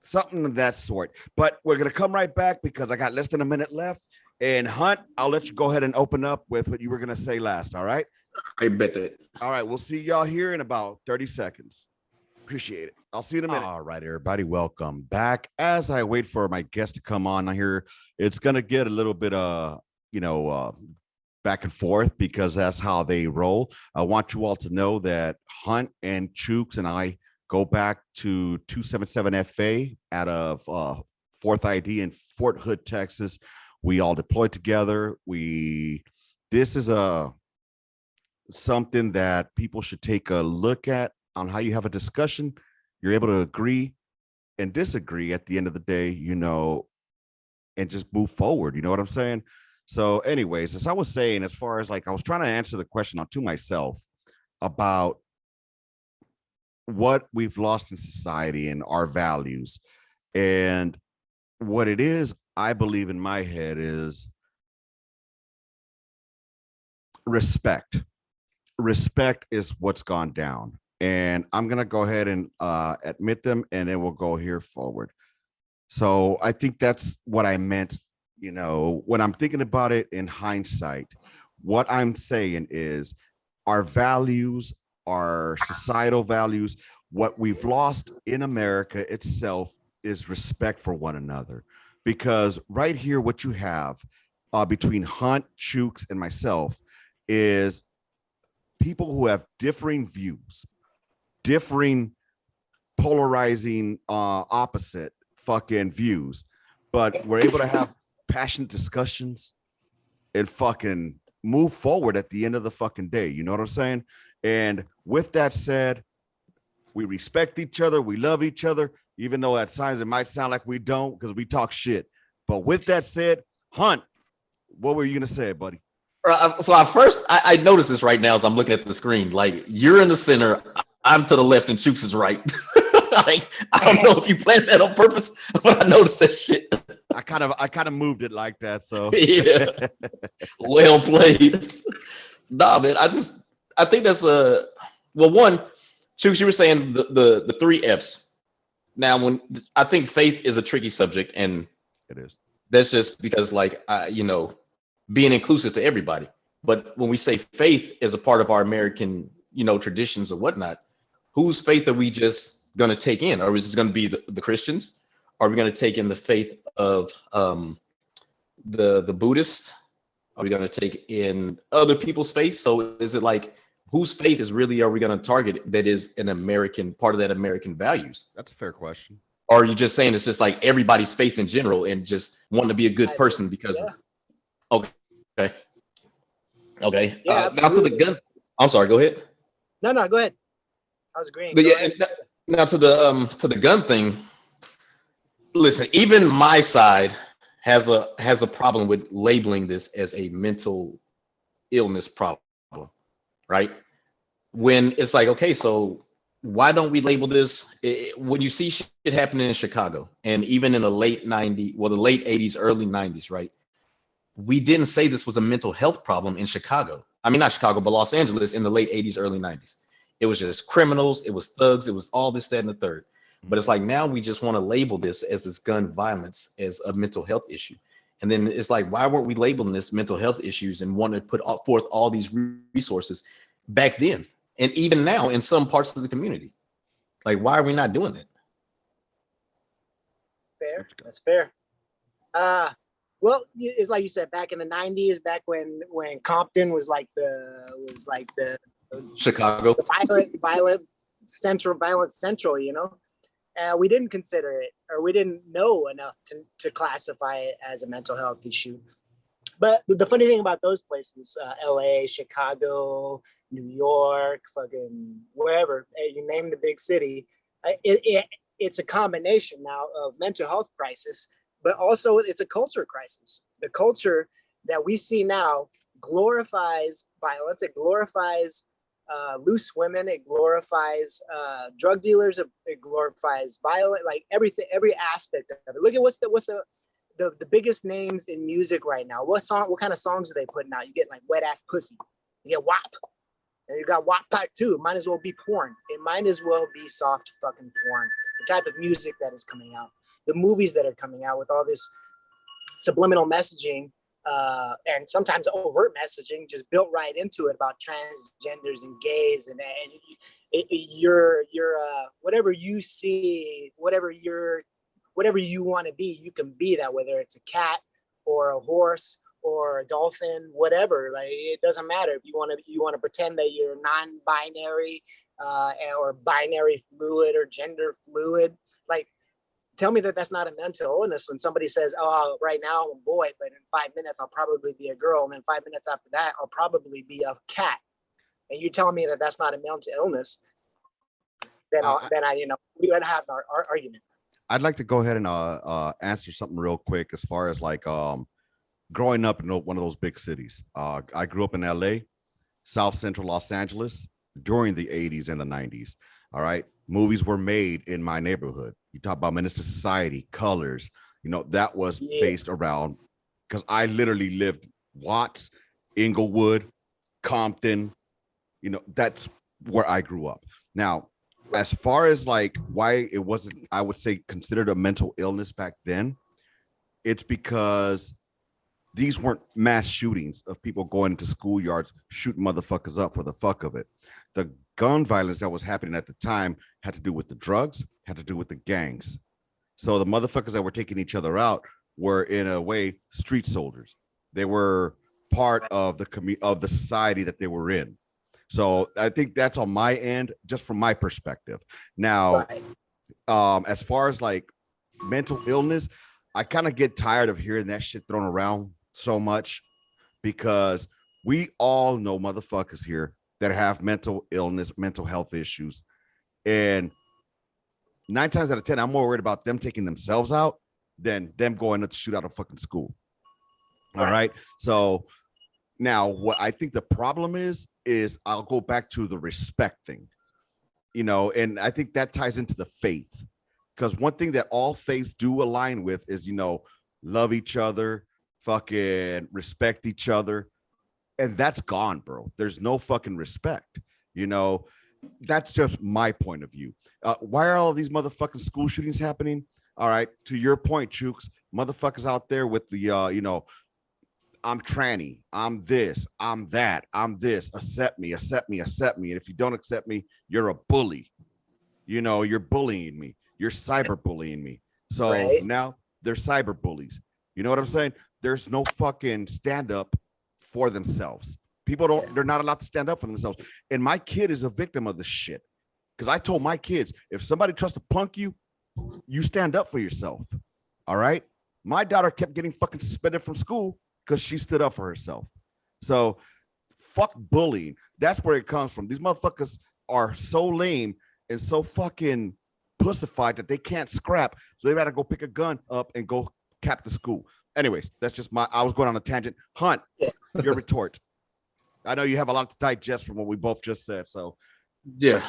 Something of that sort. But we're gonna come right back because I got less than a minute left. And Hunt, I'll let you go ahead and open up with what you were gonna say last. All right. I bet that. All right, we'll see y'all here in about 30 seconds. Appreciate it. I'll see you in a minute. All right, everybody, welcome back. As I wait for my guest to come on here, it's gonna get a little bit back and forth because that's how they roll. I want you all to know that Hunt and Chooks and I go back to 277 FA out of 4th ID in Fort Hood, Texas. We all deployed together. This is something that people should take a look at on how you have a discussion. You're able to agree and disagree at the end of the day, you know, and just move forward. You know what I'm saying? So anyways, as I was saying, as far as like, I was trying to answer the question to myself about what we've lost in society and our values. And what it is, I believe in my head, is respect. Respect is what's gone down. And I'm going to go ahead and admit them, and then we'll go here forward. So I think that's what I meant, you know, when I'm thinking about it in hindsight. What I'm saying is our values, our societal values, what we've lost in America itself is respect for one another. Because right here, what you have between Hunt, Chooks, and myself is people who have differing views, differing polarizing opposite fucking views, but we're able to have passionate discussions and fucking move forward at the end of the fucking day. You know what I'm saying? And with that said, we respect each other. We love each other, even though at times it might sound like we don't because we talk shit. But with that said, Hunt, what were you going to say, buddy? So at first, I noticed this right now as I'm looking at the screen. Like, you're in the center, I'm to the left, and Chooks is right. Like, I don't know if you planned that on purpose, but I noticed that shit. I kind of moved it like that. So yeah, well played. Nah, man, I think that's one. Chooks, you were saying the three F's. Now, when I think faith is a tricky subject, and it is. That's just because, like, being inclusive to everybody. But when we say faith is a part of our American, traditions or whatnot, whose faith are we just going to take in? Or is it going to be the Christians? Are we going to take in the faith of the Buddhists? Are we going to take in other people's faith? So is it like, whose faith are we going to target that is an American part of that American values? That's a fair question. Or are you just saying it's just like everybody's faith in general and just wanting to be a good person because of Okay. Yeah, now to the gun. I'm sorry. Go ahead. No, go ahead. I was agreeing. But now to the gun thing. Listen, even my side has a problem with labeling this as a mental illness problem, right? When it's like, okay, so why don't we label this? When you see shit happening in Chicago, and even in the late 90s, the late 80s, early 90s, right? We didn't say this was a mental health problem in Chicago. I mean, not Chicago, but Los Angeles in the late 80s, early 90s. It was just criminals. It was thugs. It was all this, that, and the third. But it's like now we just want to label this as this gun violence as a mental health issue. And then it's like, why weren't we labeling this mental health issues and wanting to put forth all these resources back then? And even now in some parts of the community, like, why are we not doing it? Fair. That's fair. Well, it's like you said, back in the 90s, back when Compton was like the Chicago, the violent central, we didn't consider it, or we didn't know enough to classify it as a mental health issue. But the funny thing about those places, LA, Chicago, New York, fucking wherever, you name the big city, it's a combination now of mental health crisis, but also it's a culture crisis. The culture that we see now glorifies violence. It glorifies loose women. It glorifies drug dealers. It glorifies violence, like everything, every aspect of it. Look at what's the biggest names in music right now. What kind of songs are they putting out? You get like Wet Ass Pussy. You get WAP. And you got WAP Part 2. It might as well be porn. It might as well be soft fucking porn. The type of music that is coming out. The movies that are coming out with all this subliminal messaging and sometimes overt messaging just built right into it about transgenders and gays and you're whatever you see, whatever you want to be, you can be that, whether it's a cat or a horse or a dolphin, whatever. Like, it doesn't matter. If you want to pretend that you're non-binary or binary fluid or gender fluid, like, tell me that that's not a mental illness when somebody says, oh, right now I'm a boy, but in 5 minutes I'll probably be a girl, and then 5 minutes after that I'll probably be a cat. And you telling me that that's not a mental illness, then we would have our argument. I'd like to go ahead and answer something real quick as far as like growing up in one of those big cities. I grew up in LA, South Central Los Angeles during the 80s and the 90s. All right. Movies were made in my neighborhood. You talk about Menace to Society, Colors, that was based around, because I literally lived Watts, Inglewood, Compton, that's where I grew up. Now, as far as like why it wasn't, I would say, considered a mental illness back then, it's because these weren't mass shootings of people going into schoolyards, shooting motherfuckers up for the fuck of it. The gun violence that was happening at the time had to do with the drugs, had to do with the gangs. So the motherfuckers that were taking each other out were, in a way, street soldiers. They were part of the society that they were in. So I think that's on my end, just from my perspective. Now, as far as like mental illness, I kind of get tired of hearing that shit thrown around so much, because We all know motherfuckers here that have mental illness, mental health issues. And 9 times out of 10, I'm more worried about them taking themselves out than them going to shoot out a fucking school. All right. So now what I think the problem is I'll go back to the respect thing, and I think that ties into the faith. Because one thing that all faiths do align with is, love each other, fucking respect each other. And that's gone, bro. There's no fucking respect. That's just my point of view. Why are all these motherfucking school shootings happening? All right. To your point, Chooks, motherfuckers out there with the, I'm tranny, I'm this, I'm that, I'm this, accept me. And if you don't accept me, you're a bully. You're bullying me. You're cyberbullying me. So now they're cyber bullies. You know what I'm saying? There's no fucking stand up for themselves. They're not allowed to stand up for themselves. And my kid is a victim of this shit. Because I told my kids, if somebody tries to punk you, you stand up for yourself. All right. My daughter kept getting fucking suspended from school because she stood up for herself. So fuck bullying. That's where it comes from. These motherfuckers are so lame and so fucking pussified that they can't scrap. So they gotta go pick a gun up and go cap the school. Anyways, that's just I was going on a tangent. Hunt, your retort. I know you have a lot to digest from what we both just said. So yeah.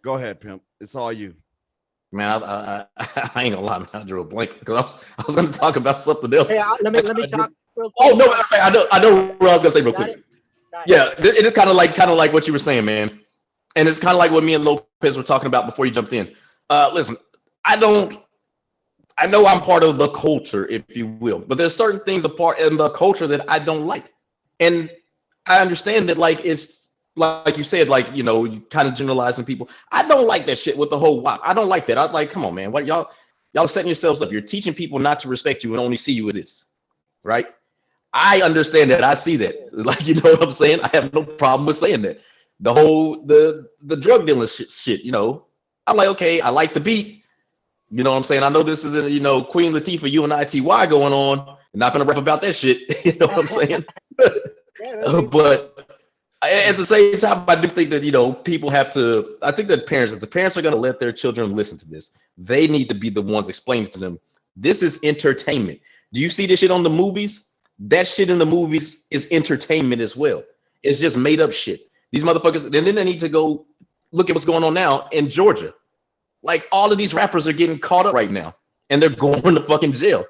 Go ahead, pimp. It's all you. Man, I ain't gonna lie, man. I drew a blank because I was going to talk about something else. Hey, let me talk real quick. Oh no, I know what I was gonna say real quick. Yeah, it is kind of like what you were saying, man, and it's kind of like what me and Lopez were talking about before you jumped in. Listen, I know I'm part of the culture, if you will, but there's certain things apart in the culture that I don't like, and I understand that, like, it's like you said, like, you kind of generalizing people. I don't like that shit with the whole WAP. I don't like that. I like, come on, man, what y'all setting yourselves up? You're teaching people not to respect you and only see you as this, right? I understand that. I see that. Like, you know what I'm saying? I have no problem with saying that. The whole the drug dealing shit, I'm like, okay, I like the beat. You know what I'm saying? I know this isn't, Queen Latifah, UNITY going on. I'm not gonna rap about that shit. You know what I'm saying? But at the same time, I do think that, people have to, I think that if the parents are going to let their children listen to this, they need to be the ones explaining to them, this is entertainment. Do you see this shit on the movies? That shit in the movies is entertainment as well. It's just made up shit. These motherfuckers, and then they need to go look at what's going on now in Georgia. Like, all of these rappers are getting caught up right now and they're going to fucking jail.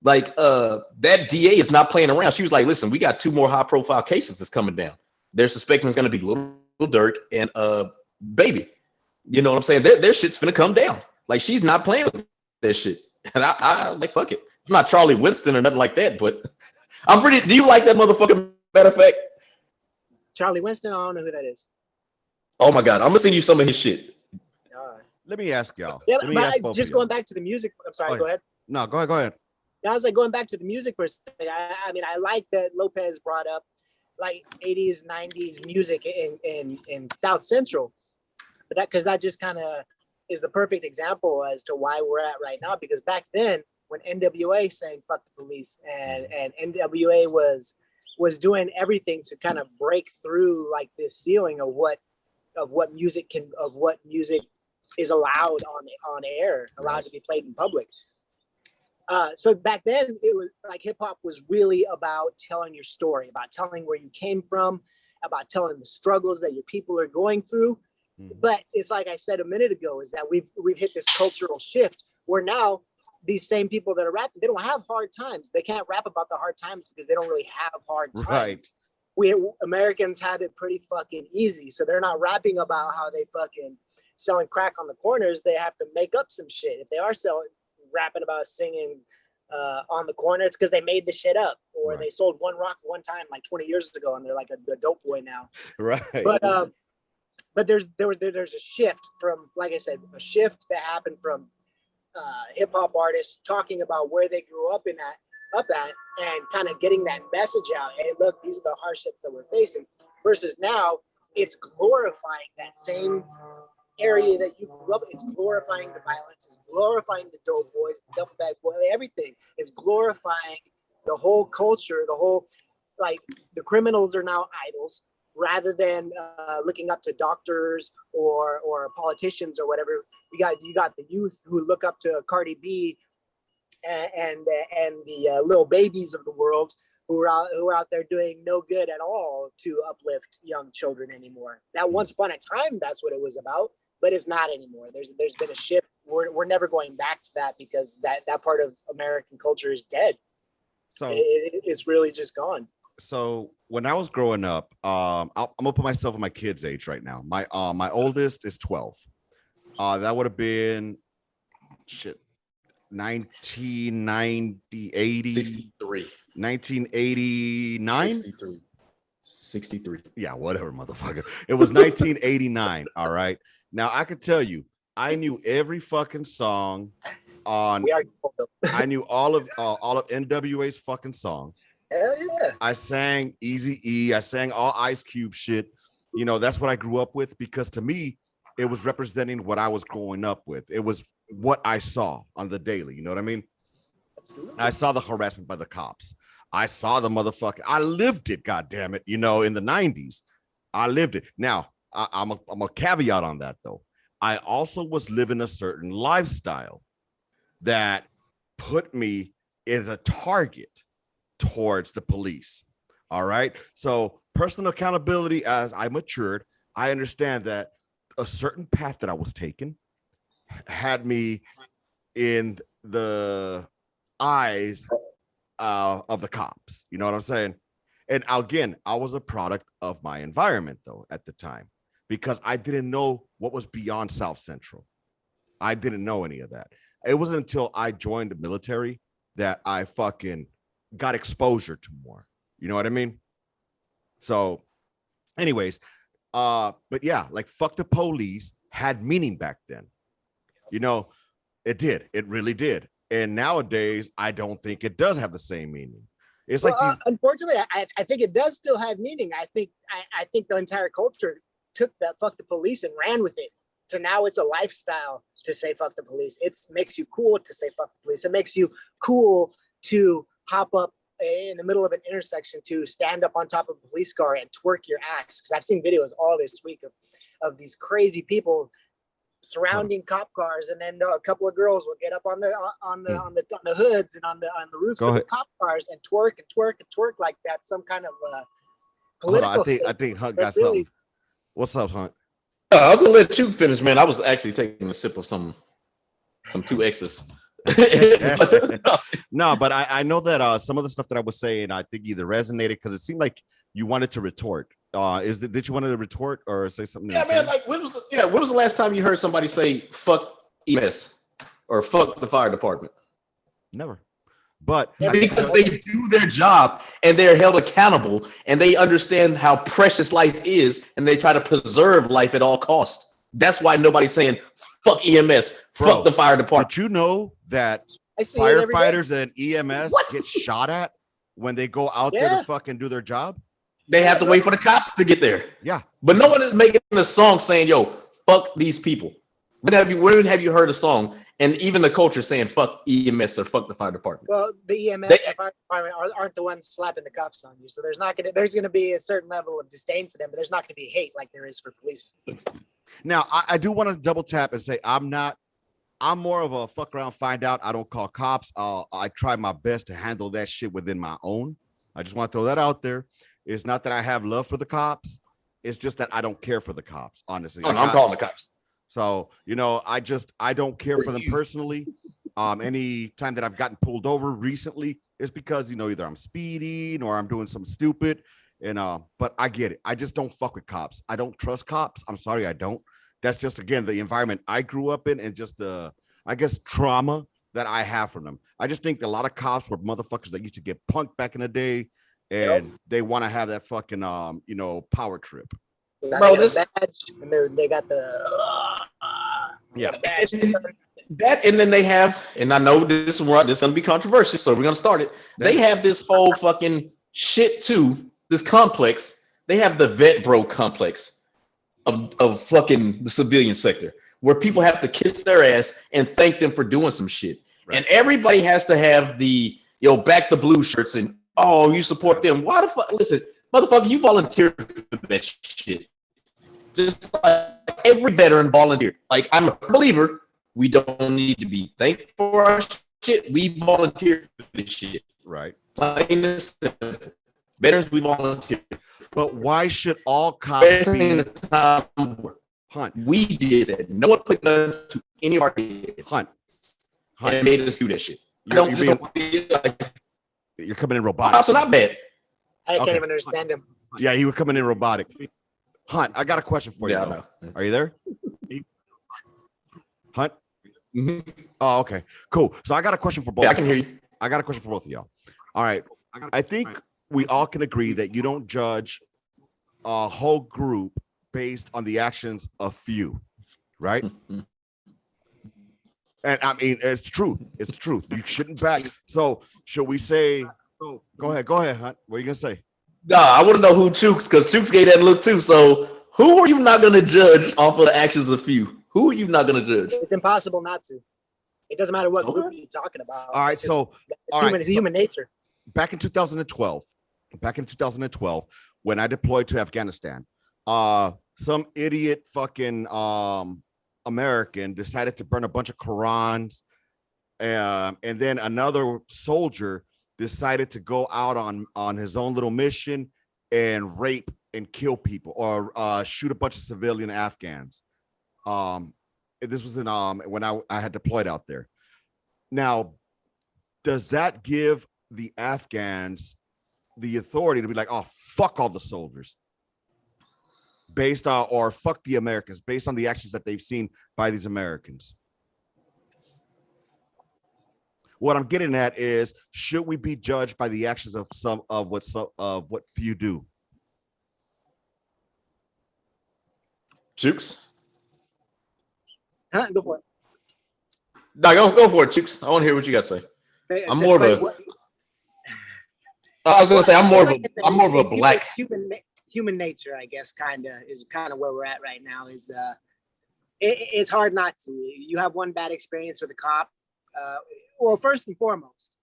Like, that DA is not playing around. She was like, listen, we got 2 more high profile cases that's coming down. They're suspecting it's going to be Lil Durk and Baby. You know what I'm saying? Their shit's finna come down. Like, she's not playing with that shit. And I like, fuck it. I'm not Charlie Winston or nothing like that, but I'm pretty. Do you like that motherfucker? Matter of fact, Charlie Winston, I don't know who that is. Oh my god, I'm gonna send you some of his shit. Let me ask y'all. Yeah, but just going back to the music. I'm sorry. Go ahead. No, go ahead. I was like, going back to the music for a second. I mean, I like that Lopez brought up like 80s, 90s music in South Central, but that just kind of is the perfect example as to why we're at right now. Because back then, when NWA sang "Fuck the Police" and NWA was doing everything to kind of break through like this ceiling of what music is allowed on air, allowed to be played in public. So back then, it was like hip hop was really about telling your story, about telling where you came from, about telling the struggles that your people are going through. Mm-hmm. But it's like I said a minute ago, is that we've hit this cultural shift where now these same people that are rapping, they don't have hard times. They can't rap about the hard times because they don't really have hard times. Right. We Americans have it pretty fucking easy. So they're not rapping about how they fucking selling crack on the corners. They have to make up some shit. If they are rapping about singing on the corner, it's because they made the shit up, or right. They sold one rock one time like 20 years ago and they're like a dope boy now. Right. But there's a shift from, like I said, a shift that happened from hip hop artists talking about where they grew up at and kind of getting that message out. Hey, look, these are the hardships that we're facing. Versus now, it's glorifying that same area that you grew up in. It's glorifying the violence. It's glorifying the dope boys, the double bag boy, everything. It's glorifying the whole culture, the whole like the criminals are now idols rather than looking up to doctors or politicians or whatever. You got the youth who look up to Cardi B and the little babies of the world who are out there doing no good at all to uplift young children anymore. That once upon a time, that's what it was about, but it's not anymore. There's been a shift. We're never going back to that because that part of American culture is dead. So it's really just gone. So when I was growing up, I'm gonna put myself in my kid's age right now. My oldest is 12. That would have been 1990, 80, 63. 1989, 63. Yeah, whatever, motherfucker. It was 1989. All right. Now I could tell you, I knew every fucking song on. I knew all of NWA's fucking songs. Hell yeah. I sang Eazy-E. I sang all Ice Cube shit. You know, that's what I grew up with because to me, it was representing what I was growing up with. It was what I saw on the daily. You know what I mean? Absolutely. I saw the harassment by the cops. I saw the motherfucker. I lived it, goddammit. You know, in the 90s, I lived it. Now, I'm a caveat on that, though. I also was living a certain lifestyle that put me as a target towards the police. All right. So personal accountability, as I matured, I understand that a certain path that I was taking had me in the eyes of the cops. You know what I'm saying? And again, I was a product of my environment, though, at the time, because I didn't know what was beyond South Central. I didn't know any of that. It wasn't until I joined the military that I fucking got exposure to more. You know what I mean? So anyways, but yeah, like fuck the police had meaning back then. You know, it did. It really did. And nowadays, I don't think it does have the same meaning. It's like unfortunately, I think it does still have meaning. I think the entire culture took that fuck the police and ran with it. So now it's a lifestyle to say fuck the police. It makes you cool to say fuck the police. It makes you cool to hop up in the middle of an intersection, to stand up on top of a police car and twerk your ass. Because I've seen videos all this week of these crazy people surrounding cop cars, and then a couple of girls will get up on the hoods and on the roofs of the cop cars and twerk like that's some kind of political. I think Hunt got really something. What's up, Hunt? I was gonna let you finish, man. I was actually taking a sip of some 2X's. No, but I know that some of the stuff that I was saying, I think either resonated because it seemed like you wanted to retort. Did you want to retort or say something? Yeah, man. Like when was the last time you heard somebody say "fuck EMS" or "fuck the fire department"? Never. But because they do their job and they're held accountable and they understand how precious life is and they try to preserve life at all costs. That's why nobody's saying "fuck EMS," fuck the fire department. Did you know that firefighters and EMS get shot at when they go out there to fucking do their job? They have to wait for the cops to get there. Yeah. But no one is making a song saying, yo, fuck these people. When have you heard a song and even the culture saying fuck EMS or fuck the fire department? Well, the EMS and fire department aren't the ones slapping the cops on you. So there's gonna be a certain level of disdain for them, but there's not gonna be hate like there is for police. Now, I do want to double tap and say I'm more of a fuck around, find out. I don't call cops. I try my best to handle that shit within my own. I just want to throw that out there. It's not that I have love for the cops. It's just that I don't care for the cops, honestly. Oh, no, I'm calling the cops. So, you know, I don't care for them personally. Any time that I've gotten pulled over recently is because, you know, either I'm speeding or I'm doing something stupid. And but I get it. I just don't fuck with cops. I don't trust cops. I'm sorry, I don't. That's just, again, the environment I grew up in and just the, I guess, trauma that I have from them. I just think a lot of cops were motherfuckers that used to get punked back in the day. And they want to have that fucking you know, power trip. Bro, this they got the that, and then they have, and I know this is gonna be controversial, so we're gonna start it. They have this whole fucking shit too. This complex. They have the vet bro complex of fucking the civilian sector, where people have to kiss their ass and thank them for doing some shit, right. And everybody has to have the back the blue shirts and Oh, you support them? Why the fuck? Listen, motherfucker, you volunteered for that shit. Just like every veteran volunteered. Like, I'm a believer. We don't need to be thankful for our shit. We volunteered for this shit. Right. Plain and simple. Veterans, we volunteer. But why should all cops be Hunt? We did that. No one put that to any of our kids. Hunt. And made us do that shit. You're coming in robotic. Cops are not bad. I can't even understand him. Yeah, he was coming in robotic. Hunt, I got a question for you. I know. Are you there? Hunt? Mm-hmm. Oh, okay. Cool. So I got a question for both. Yeah, I can hear you. I got a question for both of y'all. All right. I think we all can agree that you don't judge a whole group based on the actions of few, right? And I mean, it's truth. It's the truth. You shouldn't back. So should we say, go ahead, Hunt. What are you going to say? Nah, I want to know who Chooks, because Chooks gave that look too. So who are you not going to judge off of the actions of few? Who are you not going to judge? It's impossible not to. It doesn't matter what group you're talking about. All right, so human nature. Back in 2012, when I deployed to Afghanistan, some idiot fucking American decided to burn a bunch of Qurans, and then another soldier decided to go out on his own little mission and rape and kill people or shoot a bunch of civilian Afghans. This was in when I had deployed out there. Now, does that give the Afghans the authority to be like, oh, fuck all the soldiers, based on, or fuck the Americans based on the actions that they've seen by these Americans? What I'm getting at is, should we be judged by the actions of what few do? Chooks? Go for it. No, go for it, Chooks. I want to hear what you got to say. I'm more of a. I was going to say I'm more of a black. Human nature, I guess, is kind of where we're at right now. Is it's hard not to. You have one bad experience with a cop. Well, first and foremost,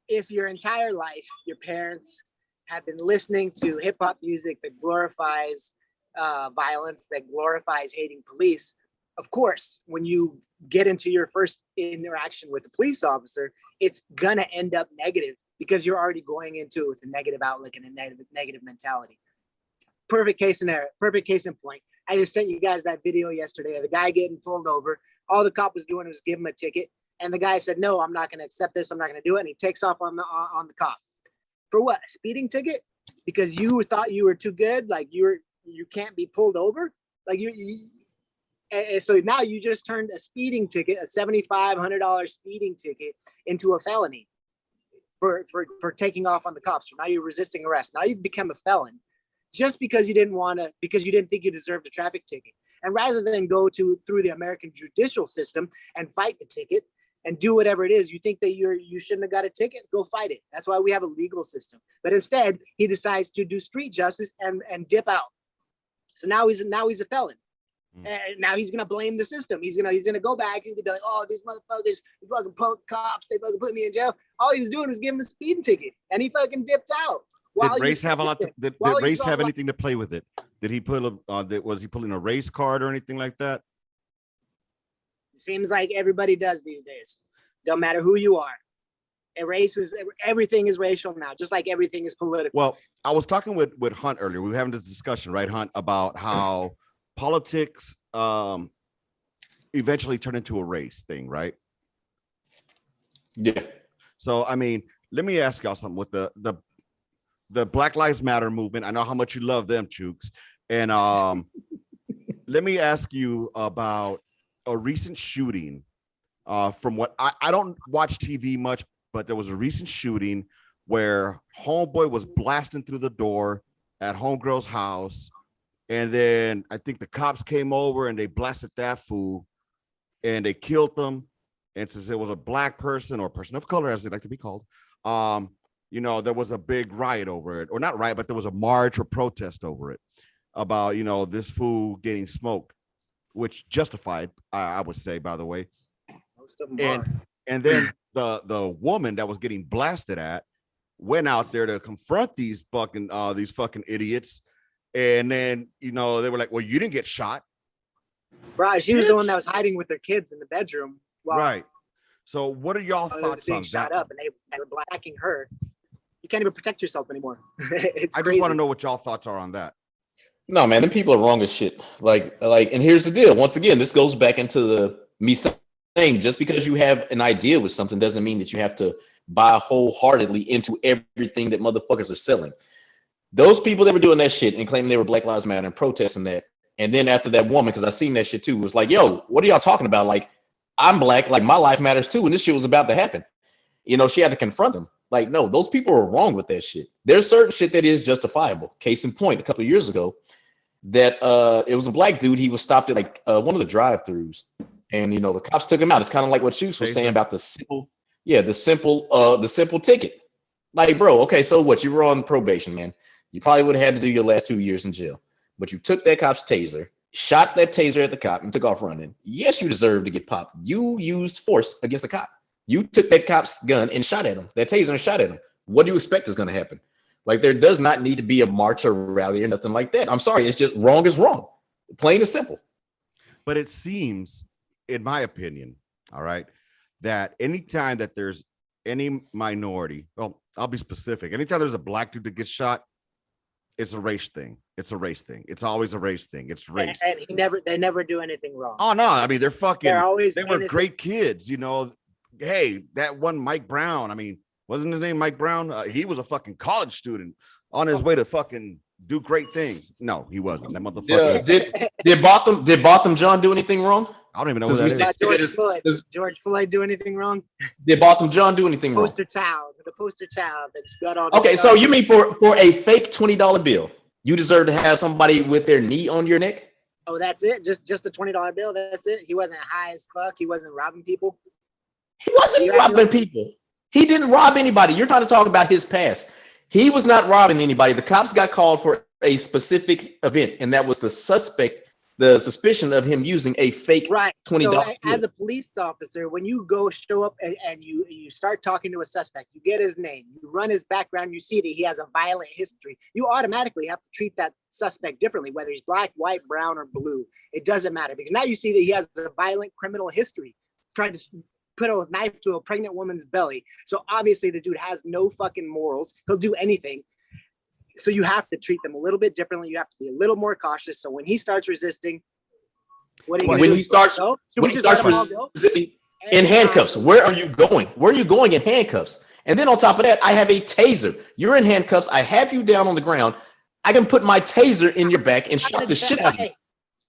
if your entire life, your parents have been listening to hip hop music that glorifies violence, that glorifies hating police, of course, when you get into your first interaction with a police officer, it's gonna end up negative because you're already going into it with a negative outlook and a negative mentality. Perfect case in point. I just sent you guys that video yesterday of the guy getting pulled over. All the cop was doing was give him a ticket. And the guy said, no, I'm not going to accept this. I'm not going to do it. And he takes off on the cop. For what? A speeding ticket? Because you thought you were too good? Like you can't be pulled over? Like and so now you just turned a speeding ticket, a $7,500 speeding ticket, into a felony for taking off on the cops. So now you're resisting arrest. Now you've become a felon just because you didn't think you deserved a traffic ticket. And rather than go through the American judicial system and fight the ticket and do whatever it is, you think that you shouldn't have got a ticket, go fight it. That's why we have a legal system. But instead, he decides to do street justice and dip out. So now he's a felon. And now he's gonna blame the system. He's gonna go back and be like, oh, these motherfuckers, fucking punk cops, they fucking put me in jail. All he was doing was giving him a speeding ticket, and he fucking dipped out. Did race have anything to play with it? Did he was he pulling a race card or anything like that? Seems like everybody does these days. Don't matter who you are. Everything is racial now, just like everything is political. Well, I was talking with Hunt earlier. We were having this discussion, right, Hunt, about how politics eventually turned into a race thing, right? Yeah. So, I mean, let me ask y'all something with the Black Lives Matter movement. I know how much you love them, Chooks. And let me ask you about a recent shooting. From what I don't watch TV much, but there was a recent shooting where homeboy was blasting through the door at homegirl's house. And then I think the cops came over and they blasted that fool and they killed them. And since it was a black person or person of color, as they like to be called, there was a big riot over it, or not riot, but there was a march or protest over it about, this fool getting smoked, which justified, I would say, by the way. Most of them and then the woman that was getting blasted at went out there to confront these fucking idiots, and then they were like, "Well, you didn't get shot." Right, she was the one that was hiding with their kids in the bedroom. Right. So, what are y'all thoughts being on shot that? up, and they were blacking her. You can't even protect yourself anymore. It's I crazy. just want to know what y'all thoughts are on that. No, man, them people are wrong as shit. And here's the deal. Once again, this goes back into me saying just because you have an idea with something doesn't mean that you have to buy wholeheartedly into everything that motherfuckers are selling. Those people that were doing that shit and claiming they were Black Lives Matter and protesting that, and then after that woman, because I seen that shit too, was like, "Yo, what are y'all talking about? Like, I'm black, like my life matters too," and this shit was about to happen. She had to confront them. Like, no, those people are wrong with that shit. There's certain shit that is justifiable. Case in point, a couple of years ago, that it was a black dude. He was stopped at one of the drive-throughs, and the cops took him out. It's kind of like what Chooks was saying about the simple ticket. Like, bro, okay, so what? You were on probation, man. You probably would have had to do your last 2 years in jail, but you took that cop's taser, shot that taser at the cop, and took off running. Yes, you deserve to get popped. You used force against the cop. You took that cop's gun and shot at him, that taser, and shot at him. What do you expect is going to happen? Like, there does not need to be a march or rally or nothing like that. I'm sorry. It's just wrong is wrong. Plain and simple. But it seems, in my opinion, all right, that anytime that there's any minority, well, I'll be specific. Anytime there's a black dude that gets shot, it's a race thing. It's a race thing. It's always a race thing. It's race. And they never do anything wrong. Oh, no. I mean, they were great kids, Hey, that one Mike Brown, I mean, wasn't his name Mike Brown? He was a fucking college student on his way to fucking do great things. No, he wasn't. That motherfucker. Yeah, did Botham John do anything wrong? I don't even know who that is. George Floyd do anything wrong? Did Botham John do anything wrong? The poster child that's got all. Okay, so you mean for a fake $20 bill, you deserve to have somebody with their knee on your neck? Oh, that's it? Just a $20 bill? That's it? He wasn't high as fuck. He wasn't robbing people. He wasn't robbing people. He didn't rob anybody. You're trying to talk about his past. He was not robbing anybody. The cops got called for a specific event, and that was the suspicion of him using a fake $20 bill. As a police officer, when you show up and you start talking to a suspect, you get his name, you run his background, you see that he has a violent history, you automatically have to treat that suspect differently, whether he's black, white, brown, or blue. It doesn't matter, because now you see that he has a violent criminal history, trying to put a knife to a pregnant woman's belly. So obviously the dude has no fucking morals. He'll do anything. So you have to treat them a little bit differently. You have to be a little more cautious. So when he starts resisting, what are you when he starts resisting in handcuffs, where are you going? Where are you going in handcuffs? And then on top of that, I have a taser. You're in handcuffs. I have you down on the ground. I can put my taser in your back and shoot the shit out of you.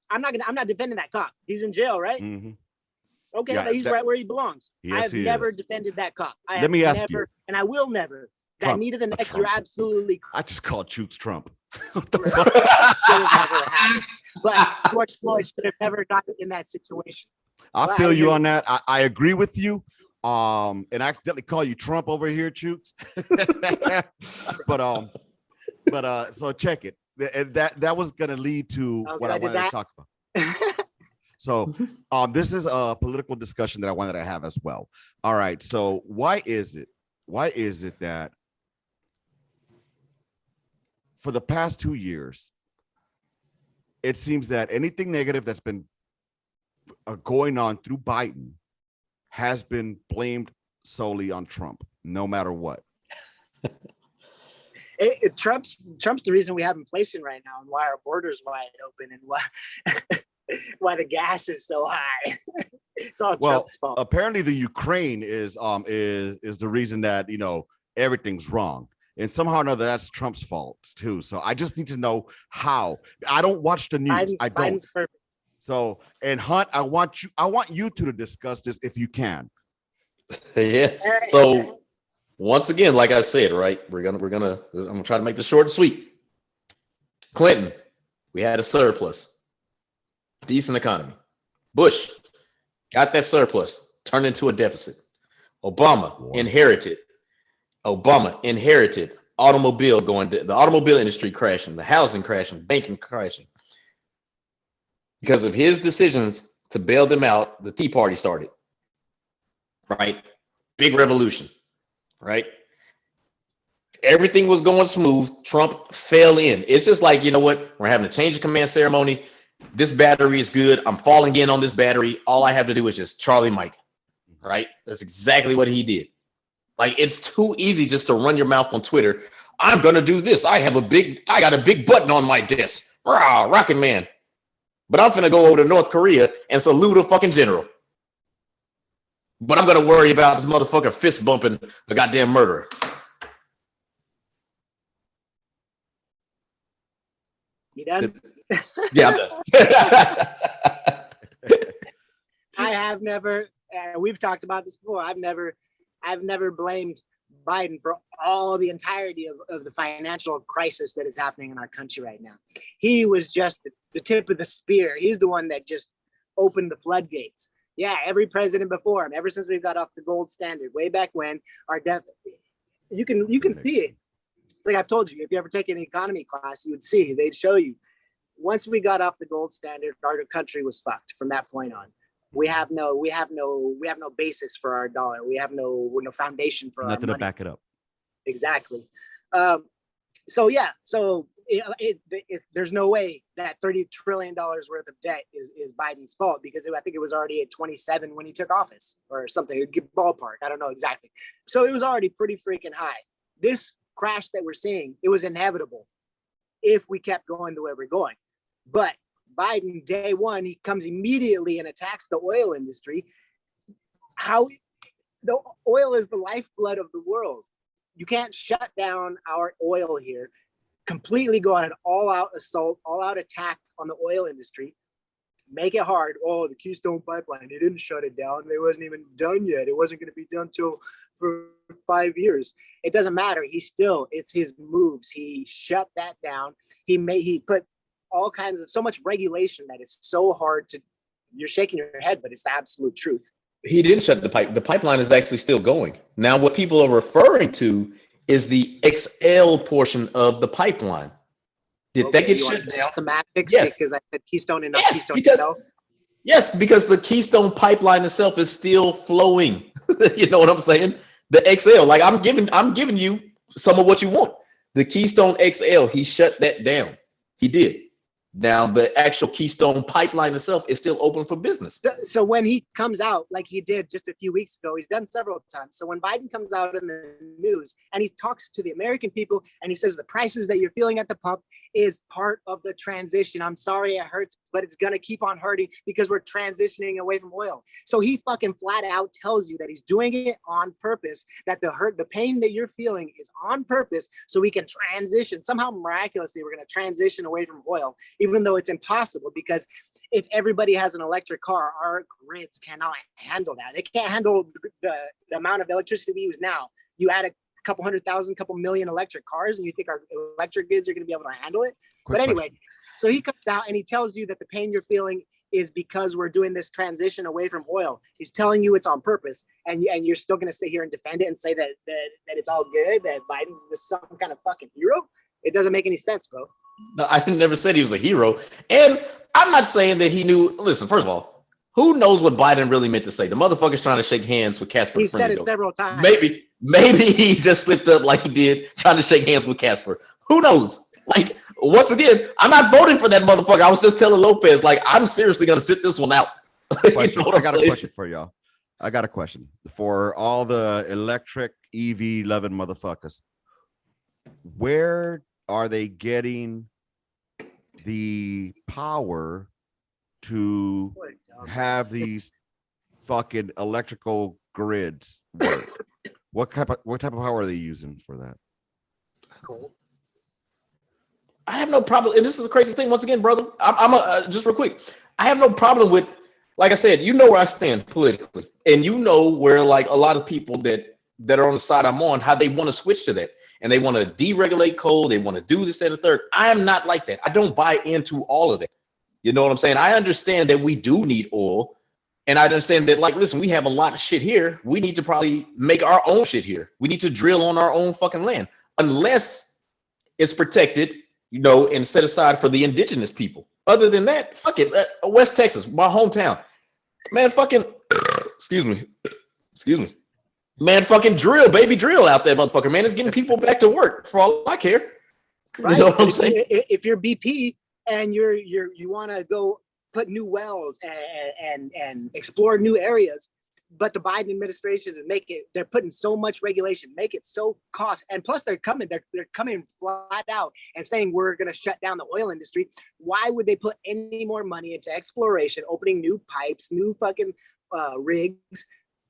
I'm not defending that cop. He's in jail, right? Mm-hmm. Okay, yeah, he's right where he belongs. Yes, I have never defended that cop. Let me ask you, and I will never. That knee to the neck, you're absolutely. I just called Chooks Trump. But George Floyd should have never gotten in that situation. I feel you on that. I agree with you. And I accidentally call you Trump over here, Chooks. but so check it. That was gonna lead to what I wanted to talk about. So this is a political discussion that I wanted to have as well. All right. So why is it that for the past 2 years, it seems that anything negative that's been going on through Biden has been blamed solely on Trump, no matter what? Trump's the reason we have inflation right now, and why our border's wide open, and why the gas is so high. It's all Trump's fault. Apparently the Ukraine is the reason that everything's wrong, and somehow or another that's Trump's fault too. So I just need to know how. I don't watch the news. I don't. Biden's perfect. So, and Hunt, I want you two to discuss this if you can. Yeah. So once again, like I said, right, I'm gonna try to make this short and sweet. Clinton, we had a surplus. Decent economy. Bush got that surplus, turned into a deficit. Obama inherited the automobile industry crashing, the housing crashing, banking crashing. Because of his decisions to bail them out, the Tea Party started. Right? Big revolution. Right? Everything was going smooth. Trump fell in. It's just like, you know what? We're having a change of command ceremony. This battery is good. I'm falling in on this battery. All I have to do is just Charlie Mike, right? That's exactly what he did. Like, it's too easy just to run your mouth on Twitter. I'm going to do this. I got a big button on my desk. Rah, Rocket Man. But I'm finna go over to North Korea and salute a fucking general. But I'm gonna worry about this motherfucker fist bumping a goddamn murderer. You done? Yeah, I'm done. I have never. We've talked about this before. I've never blamed Biden for all the entirety of the financial crisis that is happening in our country right now. He was just the tip of the spear. He's the one that just opened the floodgates. Yeah, every president before him, ever since we got off the gold standard, way back when, our debt, you can see it. It's like I've told you, if you ever take an economy class, you would see, they'd show you. Once we got off the gold standard, our country was fucked from that point on. We have no basis for our dollar. We have no foundation for nothing our money. to back it up. Exactly. There's no way that $30 trillion worth of debt is Biden's fault, because I think it was already at 27 when he took office or something. Ballpark, I don't know exactly. So it was already pretty freaking high. This crash that we're seeing, it was inevitable if we kept going the way we're going. But Biden, day one, he comes immediately and attacks the oil industry. How the oil is the lifeblood of the world. You can't shut down our oil here, completely go on an all-out assault, all-out attack on the oil industry, make it hard. Oh, the Keystone Pipeline, they didn't shut it down. It wasn't even done yet. It wasn't going to be done for 5 years. It doesn't matter. It's his moves. He shut that down. He put all kinds of, so much regulation that it's so hard to, you're shaking your head, but it's the absolute truth. He didn't shut the pipe. The pipeline is actually still going. Now, what people are referring to is the XL portion of the pipeline. Did that get shut down? Semantics, yes. Because I said Keystone and not yes, Keystone because, itself. Yes, because the Keystone Pipeline itself is still flowing. You know what I'm saying? The XL, like I'm giving you some of what you want. The Keystone XL, he shut that down. He did. Now, the actual Keystone Pipeline itself is still open for business. So when he comes out, like he did just a few weeks ago, he's done several times. So when Biden comes out in the news and he talks to the American people and he says the prices that you're feeling at the pump is part of the transition. I'm sorry it hurts, but it's going to keep on hurting because we're transitioning away from oil. So he fucking flat out tells you that he's doing it on purpose, that the pain that you're feeling is on purpose so we can transition. Somehow miraculously, we're going to transition away from oil, even though it's impossible, because if everybody has an electric car, our grids cannot handle that. They can't handle the amount of electricity we use now. You add a couple 100,000, couple million electric cars, and you think our electric grids are going to be able to handle it? But anyway, so he comes out and he tells you that the pain you're feeling is because we're doing this transition away from oil. He's telling you it's on purpose, and you're still going to sit here and defend it and say that it's all good, that Biden's some kind of fucking hero? It doesn't make any sense, bro. No, I never said he was a hero. And I'm not saying that he knew. Listen, first of all, who knows what Biden really meant to say? The motherfucker's trying to shake hands with Casper. He said it several times. Maybe he just slipped up like he did, trying to shake hands with Casper. Who knows? Like, once again, I'm not voting for that motherfucker. I was just telling Lopez, like, I'm seriously going to sit this one out. I got a question for y'all. I got a question for all the electric EV loving motherfuckers. Where are they getting the power to have these fucking electrical grids work? What type of power are they using for that? Cool. I have no problem, and this is the crazy thing. Once again, brother, I'm just real quick. I have no problem with, like I said, you know where I stand politically, and you know where, like, a lot of people that are on the side I'm on, how they want to switch to that, and they want to deregulate coal. They want to do this and the third. I am not like that. I don't buy into all of that. You know what I'm saying? I understand that we do need oil. And I understand that, like, listen, we have a lot of shit here. We need to probably make our own shit here. We need to drill on our own fucking land, unless it's protected, you know, and set aside for the indigenous people. Other than that, fuck it. West Texas, my hometown, man, fucking, excuse me. Man, fucking drill, baby, drill out there, motherfucker. Man, it's getting people back to work for all I care. Right? You know what I'm saying? If you're BP and you want to go put new wells and explore new areas, but the Biden administration is they're putting so much regulation, make it so cost, and plus they're coming flat out and saying we're going to shut down the oil industry. Why would they put any more money into exploration, opening new pipes, new fucking rigs,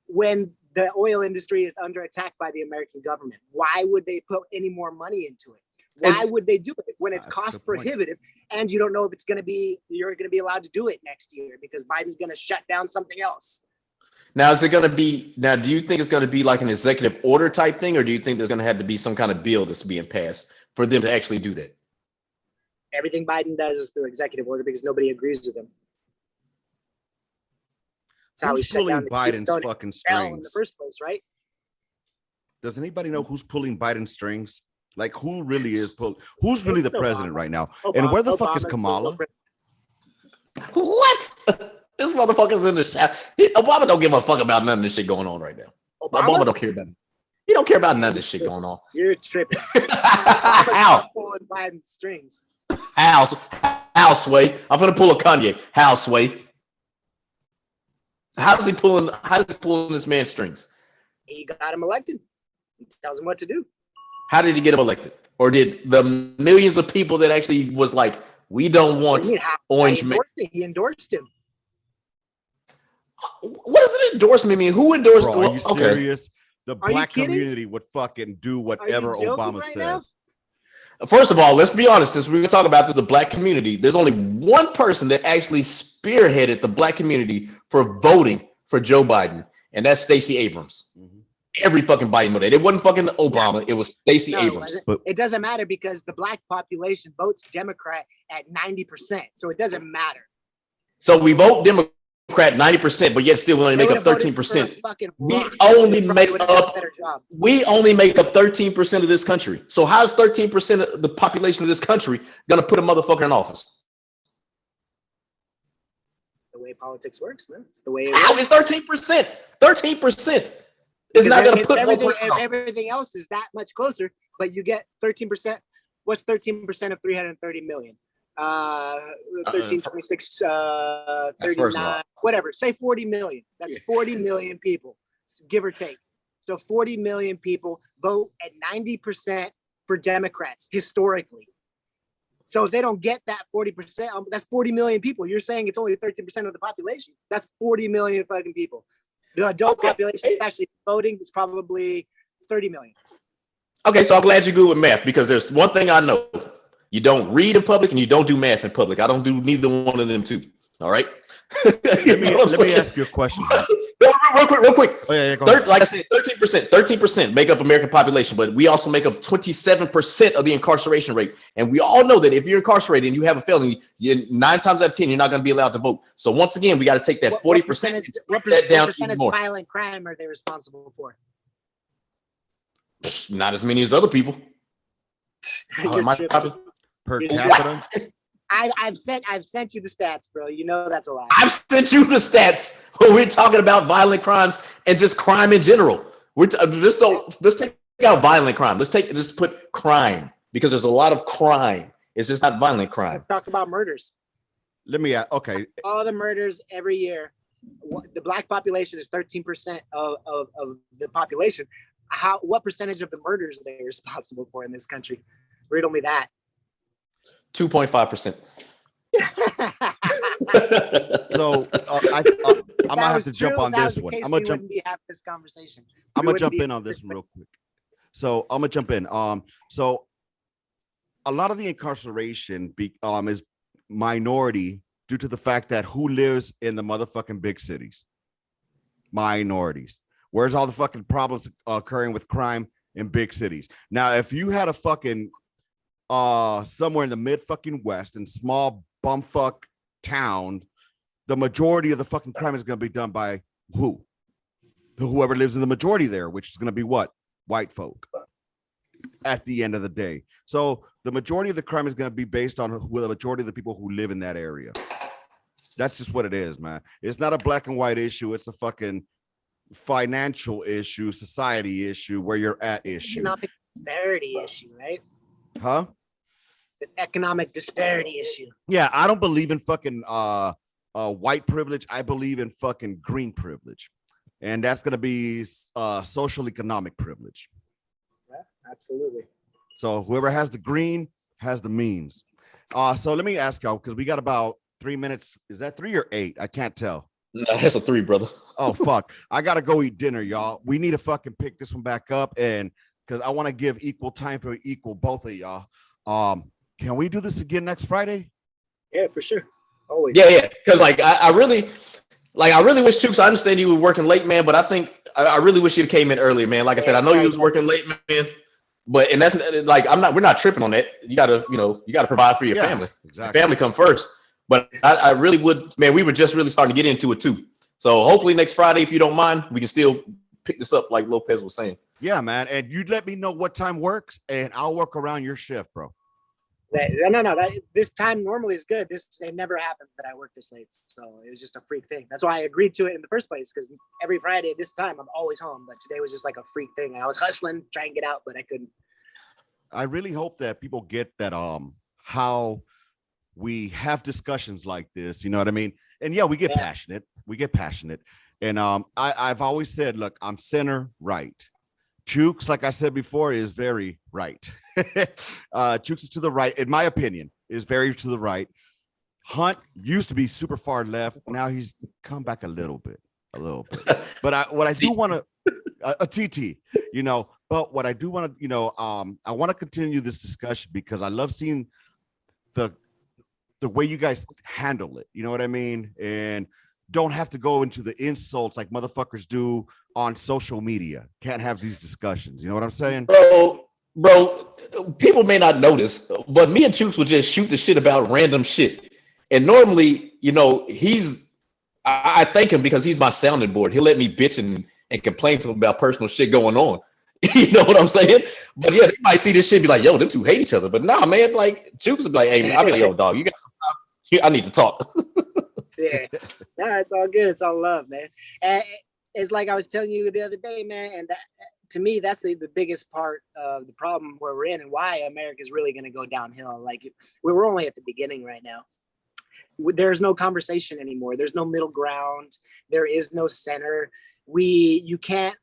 when the oil industry is under attack by the American government? Why would they put any more money into it? Why would they do it when it's cost prohibitive and you don't know if you're going to be allowed to do it next year because Biden's going to shut down something else? Now, do you think it's going to be like an executive order type thing, or do you think there's going to have to be some kind of bill that's being passed for them to actually do that? Everything Biden does is through executive order because nobody agrees with him. That's how who's pulling Biden's fucking strings in the first place, right? Does anybody know who's pulling Biden's strings? Like, who really is who's really the president right now? And where the fuck is Kamala? What? This motherfucker's in the shower. Obama don't give a fuck about none of this shit going on right now. Obama don't care about it. He don't care about none of this shit going on. You're tripping. How? Pulling Biden's strings. How, Sway? I'm gonna pull a Kanye. How, Sway? How's he pulling this man's strings? He got him elected. He tells him what to do. How did he get him elected? Or did the millions of people that actually was like, we don't want orange man? He endorsed him. What does an endorsement mean? Who endorsed him? Are you serious? The black community would fucking do whatever Obama says. First of all, let's be honest. Since we're going to talk about the black community, there's only one person that actually spearheaded the black community for voting for Joe Biden, and that's Stacey Abrams. Mm-hmm. Every fucking Biden voted. It wasn't fucking Obama. It was Stacey Abrams. But it doesn't matter because the black population votes Democrat at 90%. So it doesn't matter. So we vote Democrat 90%, but yet still we only make up 13%. We only make up 13% of this country. So how's 13% of the population of this country gonna put a motherfucker in office? It's the way politics works, man. It's the way How is 13%? 13% is not gonna put everything else is that much closer, but you get 13%. What's 13% of 330 million? 13, 26, 39, whatever. Say 40 million. That's 40 million people, give or take. So 40 million people vote at 90% for Democrats historically. So if they don't get that 40%, that's 40 million people. You're saying it's only 13% of the population. That's 40 million fucking people. The adult population actually voting is probably 30 million. Okay, so I'm glad you're good with math because there's one thing I know. You don't read in public and you don't do math in public. I don't do neither one of them two. All right. Let me ask you a question. Real quick. Oh, yeah, go ahead. Like I said, 13% make up American population, but we also make up 27% of the incarceration rate. And we all know that if you're incarcerated and you have a felony, 9 times out of 10, you're not going to be allowed to vote. So once again, we got to take that 40%. What percentage of violent crime are they responsible for? Not as many as other people. Per capita. I've sent you the stats, bro. You know that's a lie. I've sent you the stats when we're talking about violent crimes and just crime in general. Let's take out violent crime. Just put crime because there's a lot of crime. It's just not violent crime. Let's talk about murders. Let me ask. Okay. All the murders every year. The black population is 13% of the population. What percentage of the murders are they responsible for in this country? Riddle me that. 2.5%. So I'm gonna have to jump on this one. I'm gonna jump. This conversation. I'm gonna jump in on this one real quick. So I'm gonna jump in. So a lot of the incarceration is minority due to the fact that who lives in the motherfucking big cities? Minorities. Where's all the fucking problems occurring with crime in big cities? Now, if you had a fucking somewhere in the mid fucking west in small bumfuck town, the majority of the fucking crime is going to be done by whoever lives in the majority there, which is going to be what? White folk at the end of the day. So the majority of the crime is going to be based on who the majority of the people who live in that area. That's just what it is, man. It's not a black and white issue. It's a fucking, financial issue, society issue, where you're at issue. Economic disparity issue, right? Huh? It's an economic disparity issue. Yeah, I don't believe in fucking white privilege. I believe in fucking green privilege. And that's gonna be social economic privilege. Yeah, absolutely. So whoever has the green has the means. So let me ask y'all, because we got about 3 minutes. Is that 3 or 8? I can't tell. No, that's a 3, brother. Oh fuck. I gotta go eat dinner, y'all. We need to fucking pick this one back up, and because I want to give equal time for equal both of y'all. Can we do this again next Friday? Yeah, for sure. Always. Yeah. Because like I really wish Chooks. I understand you were working late, man, but I think I really wish you came in earlier, man. Like I said, I know you was working late, man. But and that's like we're not tripping on that. You gotta provide for your family. Exactly. Your family come first. But I really would, man. We were just really starting to get into it too. So hopefully next Friday, if you don't mind, we can still pick this up like Lopez was saying. Yeah, man. And you let me know what time works, and I'll work around your shift, bro. No. This time normally is good. It never happens that I work this late, so it was just a freak thing. That's why I agreed to it in the first place, because every Friday at this time I'm always home. But today was just like a freak thing. I was hustling, trying to get out, but I couldn't. I really hope that people get that how we have discussions like this. You know what I mean? And yeah, we get passionate. And I've always said, look, I'm center right. Chooks, like I said before, is very right. Chooks is to the right, in my opinion, is very to the right. Hunt used to be super far left. Now he's come back a little bit. But what I do want to, a TT, you know, but what I do want to, you know, I want to continue this discussion because I love seeing the way you guys handle it. You know what I mean? And don't have to go into the insults like motherfuckers do on social media. Can't have these discussions. You know what I'm saying? Bro, people may not notice, but me and Chooks would just shoot the shit about random shit. And normally, you know, I thank him because he's my sounding board. He'll let me bitch and complain to him about personal shit going on. You know what I'm saying? But yeah, they might see this shit and be like, yo, them two hate each other. But nah, man, like Chooks would be like, hey, man, I'll be like, yo, dog, you got some time? I need to talk. Yeah, no, it's all good. It's all love, man. And it's like I was telling you the other day, man. And that, to me, that's the biggest part of the problem where we're in and why America is really going to go downhill. Like we're only at the beginning right now. There's no conversation anymore. There's no middle ground. There is no center. You can't,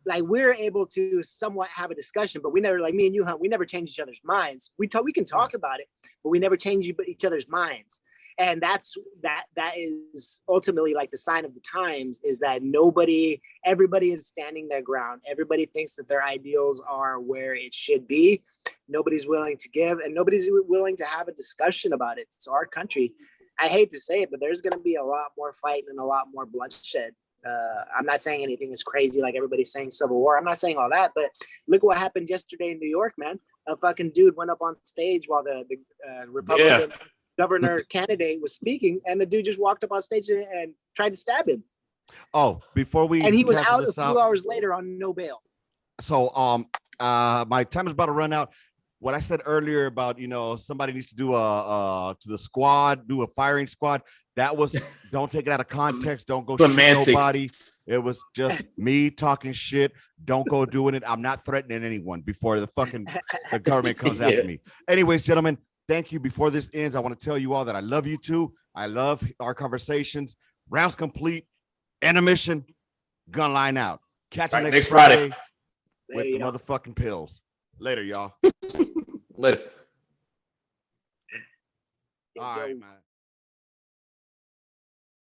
like, we're able to somewhat have a discussion, but we never, like me and you, Hunt, we never change each other's minds. We can talk about it, but we never change each other's minds. And that is ultimately like the sign of the times, is that everybody is standing their ground. Everybody thinks that their ideals are where it should be. Nobody's willing to give, and nobody's willing to have a discussion about it. It's our country. I hate to say it, but there's going to be a lot more fighting and a lot more bloodshed. I'm not saying anything is crazy like everybody's saying civil war. I'm not saying all that, but look what happened yesterday in New York, man. A fucking dude went up on stage while the Republican governor candidate was speaking, and the dude just walked up on stage and tried to stab him. Oh, and he was out a few hours later on no bail. So my time is about to run out. What I said earlier about, you know, somebody needs to do a firing squad. That was, don't take it out of context. Don't go shoot nobody. It was just me talking shit. Don't go doing it. I'm not threatening anyone before the government comes after me. Anyways, gentlemen, thank you. Before this ends, I want to tell you all that I love you too. I love our conversations. Rounds complete. Intermission. Gunline out. Catch you next Friday with the motherfucking pills. Later, y'all. Later. All right, man.